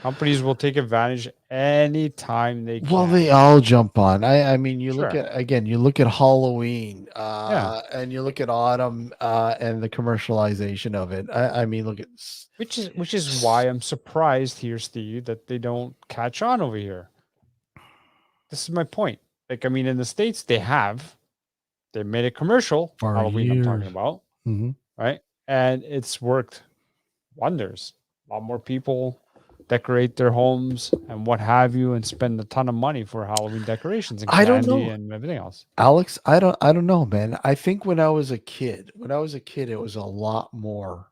Companies will take advantage anytime they can. Well, they all jump on. I mean, you look at Halloween, and you look at autumn, and the commercialization of it. I mean, look at which is why I'm surprised here, Steve, that they don't catch on over here. This is my point. Like, I mean, in the States, they made a commercial for Halloween. years. I'm talking about, right? And it's worked wonders. A lot more people decorate their homes and what have you, and spend a ton of money for Halloween decorations and I don't candy know. and everything else. Alex, I don't know, man. I think when I was a kid, it was a lot more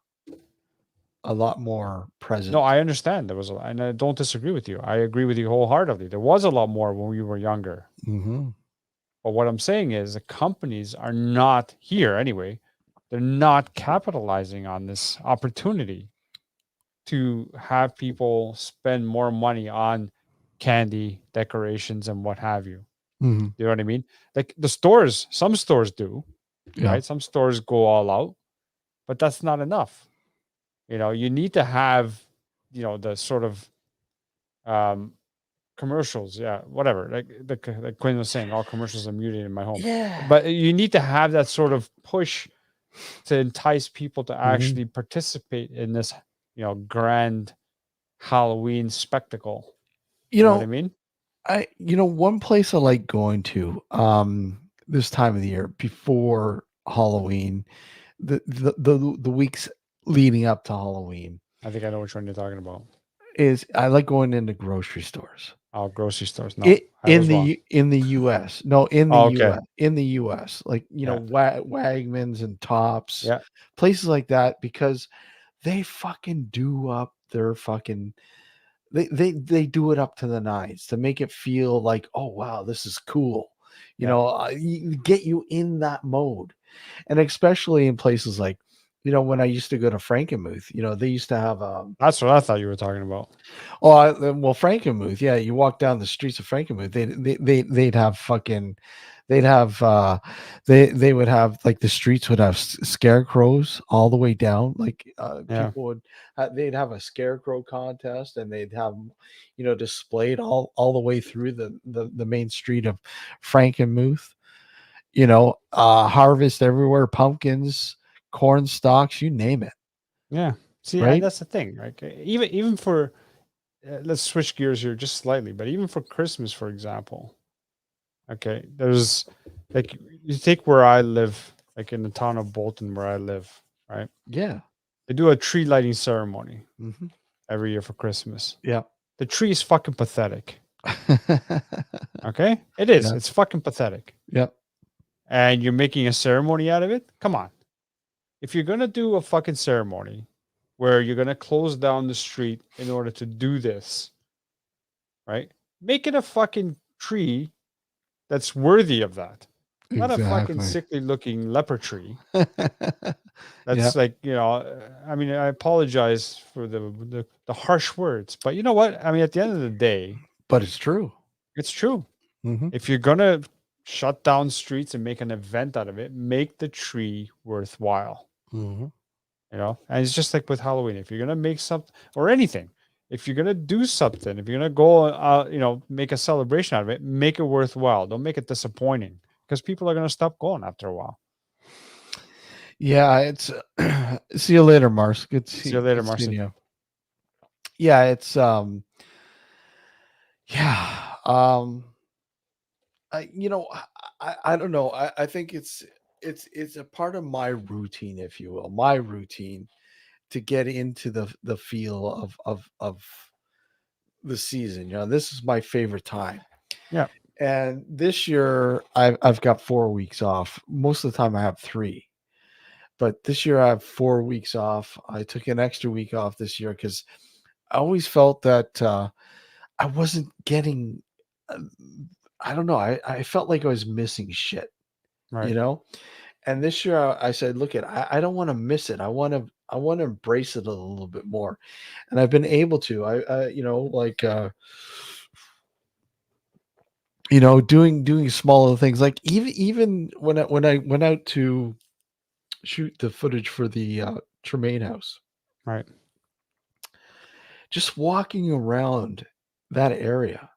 a lot more present. No, I understand. There was, and I don't disagree with you. I agree with you wholeheartedly. There was a lot more when we were younger. Mm-hmm. But what I'm saying is the companies are not here anyway. They're not capitalizing on this opportunity to have people spend more money on candy, decorations, and what have you. Mm-hmm. You know what I mean? Like the stores, some stores do, right? Some stores go all out, but that's not enough. You know, you need to have, you know, the sort of commercials, whatever. Like Quinn was saying, all commercials are muted in my home. Yeah. But you need to have that sort of push to entice people to actually participate in this, you know, grand Halloween spectacle. You know know what I mean? One place I like going to this time of the year before Halloween, the weeks leading up to Halloween, I think I know which one you're talking about. is I like going into grocery stores. Oh, grocery stores. No, in the US. No, in the okay. US. In the US. Like, Wagmans and Tops. Places like that, because they fucking do up their fucking they do it up to the nines to make it feel like, oh wow, this is cool. Get you in that mode. And especially in places like, when I used to go to Frankenmuth, they used to have that's what I thought you were talking about. well, Frankenmuth, yeah, you walk down the streets of Frankenmuth, they'd have fucking, they would have, like, the streets would have scarecrows all the way down. Like, people would, they'd have a scarecrow contest, and they'd have, displayed all the way through the main street of Frankenmuth. Harvest everywhere, pumpkins, corn stalks, you name it. Yeah. See, right? that's the thing, right? Even for, let's switch gears here just slightly, but even for Christmas, for example, okay, there's, like, you take where I live, like in the town of Bolton, where I live, right? Yeah. They do a tree lighting ceremony Mm-hmm. every year for Christmas. Yeah. The tree is fucking pathetic. Okay? It is. Yeah. It's fucking pathetic. Yep. And you're making a ceremony out of it? Come on. If you're going to do a fucking ceremony where you're going to close down the street in order to do this, right? Make it a fucking tree that's worthy of that. Not a fucking sickly looking leper tree. That's like, I mean, I apologize for the harsh words, but you know what? I mean, at the end of the day. But it's true. It's true. Mm-hmm. If you're going to shut down streets and make an event out of it, make the tree worthwhile. Mm-hmm. And it's just like with Halloween. If you're going to make something or anything, if you're going to do something, if you're going to go, make a celebration out of it, make it worthwhile. Don't make it disappointing, because people are going to stop going after a while. Yeah, it's see you later, Mars. Good to see you later, Marcy. Yeah, it's I don't know. I think it's a part of my routine, if you will, my routine to get into the feel of the season. This is my favorite time. Yeah. And this year I've got 4 weeks off. Most of the time I have 3. But this year I have 4 weeks off. I took an extra week off this year because I always felt that I wasn't getting, I don't know. I felt like I was missing shit, right. And this year I said, look, I don't want to miss it. I want to embrace it a little bit more. And I've been able to, doing smaller things, like even when I went out to shoot the footage for the Tremaine house, right? Just walking around that area,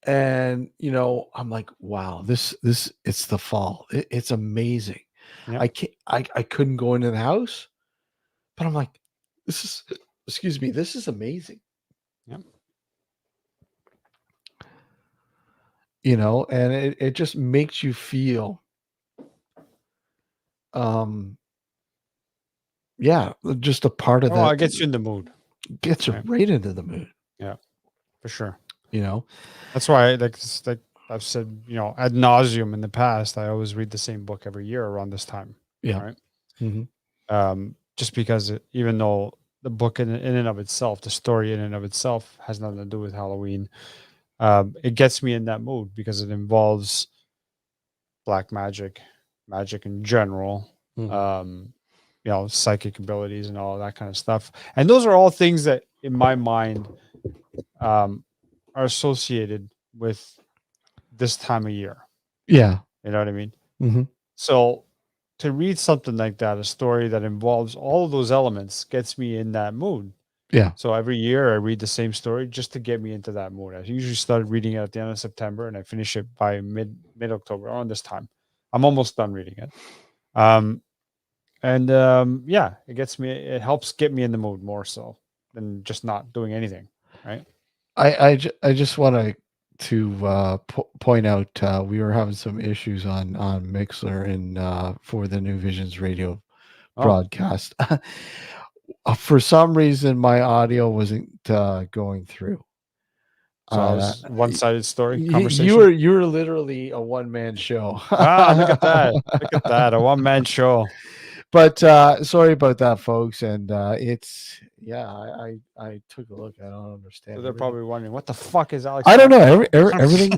and I'm like, wow, this it's the fall. It's amazing. Yeah. I couldn't go into the house, but I'm like, this is amazing. Yep. And it just makes you feel just a part of that. Oh, it gets you in the mood. Gets you right into the mood. Yeah, for sure. That's why, like I've said, ad nauseum in the past, I always read the same book every year around this time. Yeah. Right. Mm-hmm. Just because even though the book in and of itself, the story in and of itself has nothing to do with Halloween. It gets me in that mood because it involves black magic, magic in general, psychic abilities and all that kind of stuff. And those are all things that, in my mind, are associated with this time of year. Yeah. You know what I mean? Mm-hmm. So to read something like that, a story that involves all of those elements, gets me in that mood. Yeah. So every year I read the same story just to get me into that mood. I usually start reading it at the end of September and I finish it by mid October, around this time. I'm almost done reading it. It helps get me in the mood more so than just not doing anything. Right. I just want to point out we were having some issues on Mixler and for the New Visions Radio broadcast. For some reason, my audio wasn't going through. So I was one-sided story conversation. You were literally a one-man show. Look at that! Look at that! A one-man show. But sorry about that, folks. And it's I took a look. I don't understand. So they're probably wondering what the fuck is Alex. I don't know.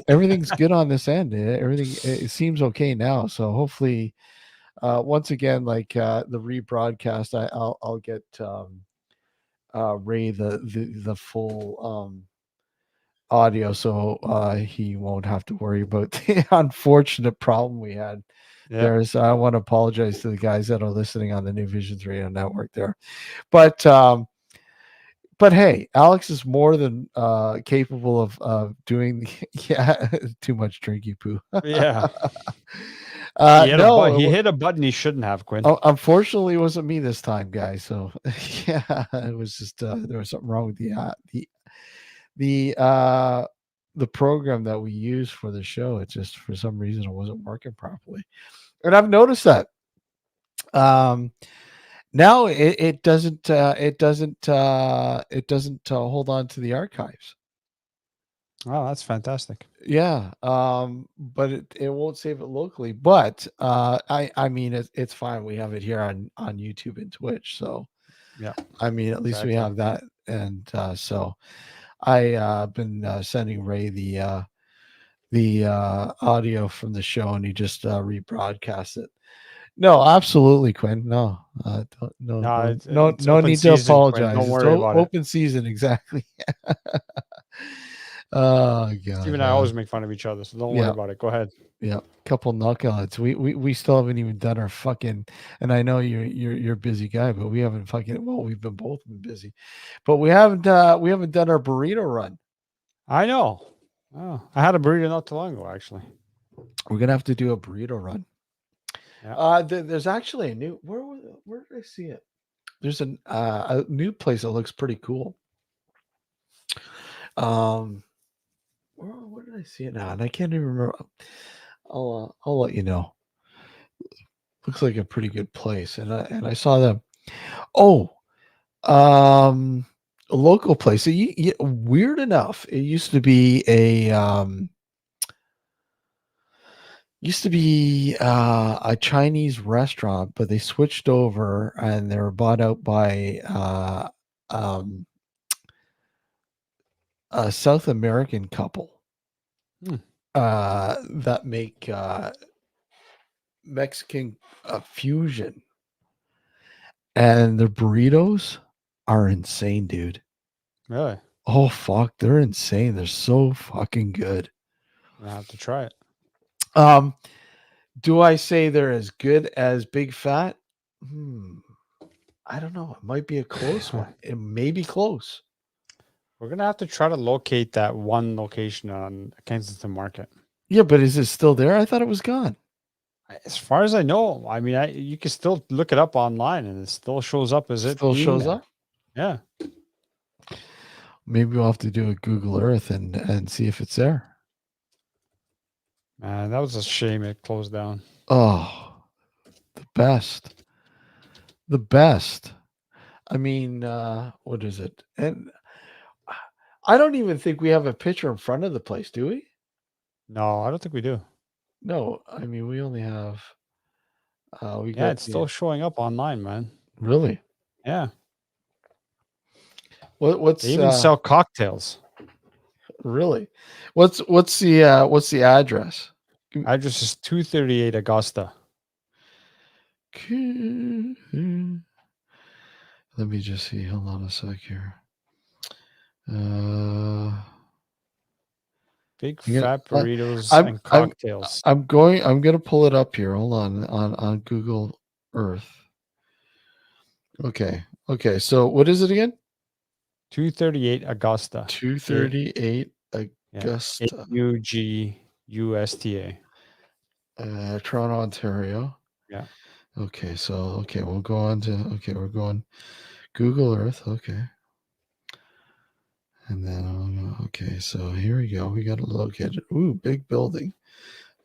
Everything's good on this end. It seems okay now. So hopefully, once again, like the rebroadcast, I'll get Ray the full audio, so he won't have to worry about the unfortunate problem we had. Yeah. I want to apologize to the guys that are listening on the New Visions Radio Network there, but hey, Alex is more than capable of doing. Yeah, too much drinky poo. Yeah. He hit a button he shouldn't have, Quinn. Unfortunately, it wasn't me this time, guys. So yeah, it was just there was something wrong with the program that we use for the show. It just, for some reason, it wasn't working properly, and I've noticed that. Now it doesn't hold on to the archives. Oh, that's fantastic. Yeah. But it won't save it locally. But I mean it's fine. We have it here on YouTube and Twitch. So yeah. I mean, at least we have that. And so I been sending Ray the audio from the show, and he just rebroadcast it. No, absolutely, Quinn. No need to apologize. Don't worry about open season, exactly. Oh god. Steve and I always make fun of each other, so don't worry about it. Go ahead. Yeah, couple knockouts. We still haven't even done our fucking. And I know you're a busy guy, but we haven't fucking. Well, we've both been busy, but we haven't done our burrito run. I know. Oh, I had a burrito not too long ago, actually. We're gonna have to do a burrito run. Yeah. There's actually a new. Where did I see it? There's a new place that looks pretty cool. Where did I see it now? And I can't even remember. I'll let you know. Looks like a pretty good place, and I saw them. Oh, a local place. Weird enough, it used to be a Chinese restaurant, but they switched over and they were bought out by a South American couple that make Mexican fusion, and the burritos are insane, dude. Really? Oh fuck, they're insane. They're so fucking good. I have to try it. Do I say they're as good as Big Fat? I don't know. It might be a close one. It may be close. We're gonna have to try to locate that one location on Kensington Market. Yeah, but is it still there? I thought it was gone. As far as I know, I mean, you can still look it up online, and it still shows up as it still shows up. Yeah. Maybe we'll have to do a Google Earth and see if it's there. Man, that was a shame it closed down. Oh, the best. The best. I mean, what is it? And I don't even think we have a picture in front of the place, do we? No, I don't think we do. No, I mean, we only have. It's still showing up online, man. Really? Yeah. What's they even sell cocktails? Really? What's the address? Address is 238 Augusta. Let me just see. Hold on a sec here. Big fat burritos and cocktails. I'm going to pull it up here. Hold on Google Earth. Okay. So what is it again? 238 Augusta. 238 Augusta. Augusta. Toronto, Ontario. Yeah. Okay. So we'll go on to we're going Google Earth. Okay. And then okay, so here we go. We got to locate it. Ooh, big building.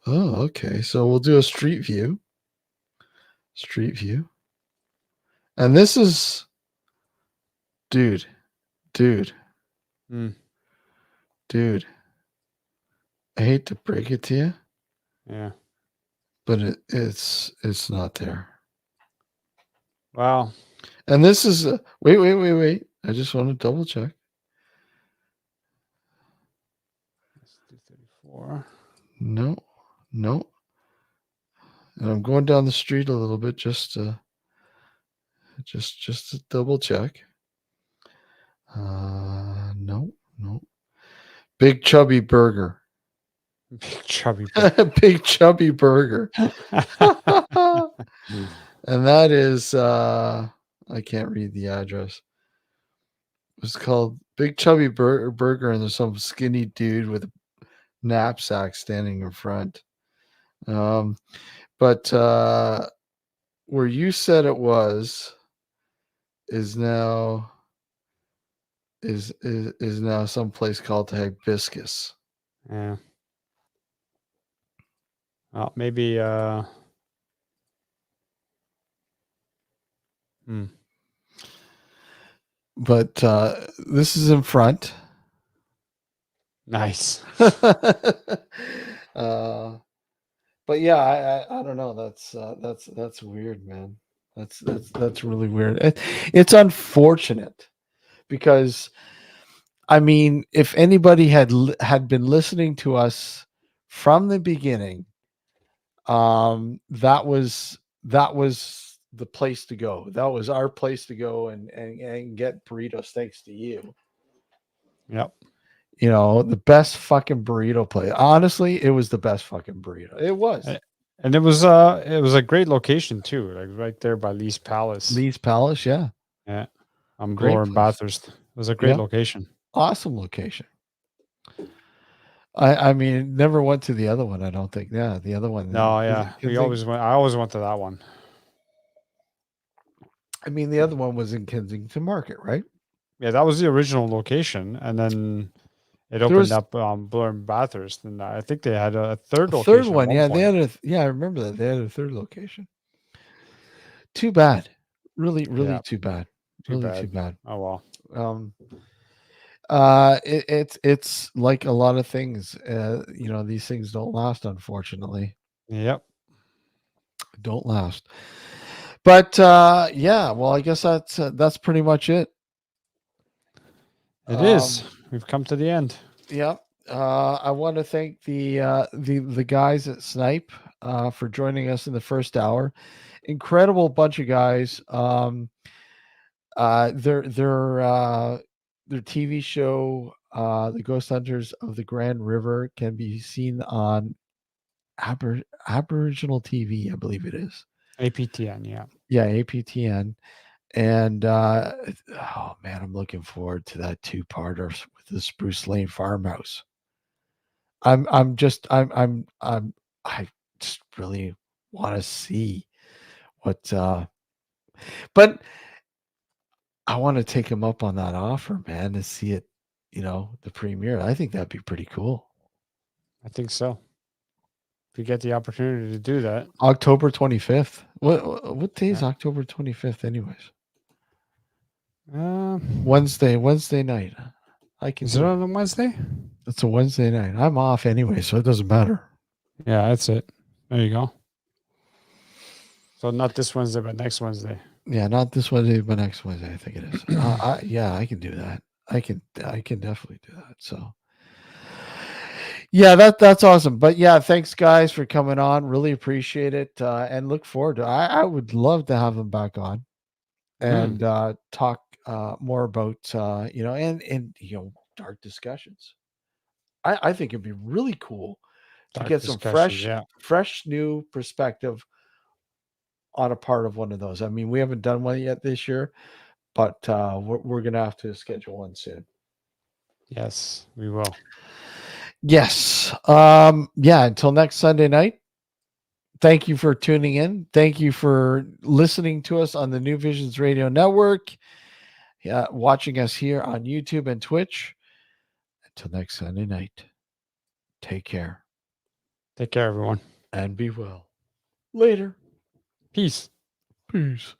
Oh, okay. So we'll do a street view. And this is dude. I hate to break it to you. Yeah. But it's not there. Wow. And this is wait. I just want to double check. 234. No. And I'm going down the street a little bit just to double check. No. Big Chubby Burger. Big Chubby Burger. Big Chubby Burger. And that is I can't read the address. It's called Big Chubby Burger, and there's some skinny dude with a knapsack standing in front. But where you said it was is now some place called Hibiscus. Yeah. Well, maybe But this is in front. Nice. But yeah, I don't know. That's weird, man. That's really weird. It's unfortunate because, I mean, if anybody had been listening to us from the beginning, that was the place to go. That was our place to go and get burritos. Thanks to you. Yep. You know, the best fucking burrito place. Honestly, it was the best fucking burrito. It was. And it was a great location too, like right there by Lee's Palace. Lee's Palace, yeah. Yeah. On Great Bloor and place. Bathurst. It was a great location. Awesome location. I mean, never went to the other one, I don't think. Yeah, the other one. No, yeah. I always went to that one. I mean, the other one was in Kensington Market, right? Yeah, that was the original location, and then it opened up Bloor and Bathurst, and I think they had a third location. Third one, yeah. They had I remember that. They had a third location. Too bad. Really too bad. Too bad. Oh well. It's like a lot of things. You know, these things don't last, unfortunately. Yep. Don't last. But yeah, well, I guess that's pretty much it. It is. We've come to the end. Yeah. I want to thank the guys at SNIPE for joining us in the first hour. Incredible bunch of guys. Their TV show, The Ghost Hunters of the Grand River, can be seen on Aboriginal TV, I believe it is. APTN, yeah. Yeah, APTN. And oh man, I'm looking forward to that 2-parter with the Spruce Lane farmhouse. I just really want to see what but I want to take him up on that offer, man, to see it, you know, the premiere. I think that'd be pretty cool. I think so. If you get the opportunity to do that. October 25th. What day is October 25th anyways? Wednesday night. I can. Is it on a Wednesday? It's a Wednesday night. I'm off anyway, so it doesn't matter. Yeah, that's it. There you go. So not this Wednesday, but next Wednesday. Yeah, not this Wednesday, but next Wednesday, I think it is. Yeah, I can do that. I can definitely do that. So, yeah, that's awesome. But yeah, thanks guys for coming on. Really appreciate it, and look forward to. I would love to have them back on and talk more about and dark discussions. I think it'd be really cool to Dark get some discussions, fresh new perspective on a part of one of those. I mean, we haven't done one yet this year, but we're gonna have to schedule one soon. Yes, we will. Yes. Yeah, until next Sunday night. Thank you for tuning in. Thank you for listening to us on the New Visions Radio Network. Watching us here on YouTube and Twitch. Until next Sunday night. Take care. Take care, everyone. And be well. Later. Peace. Peace.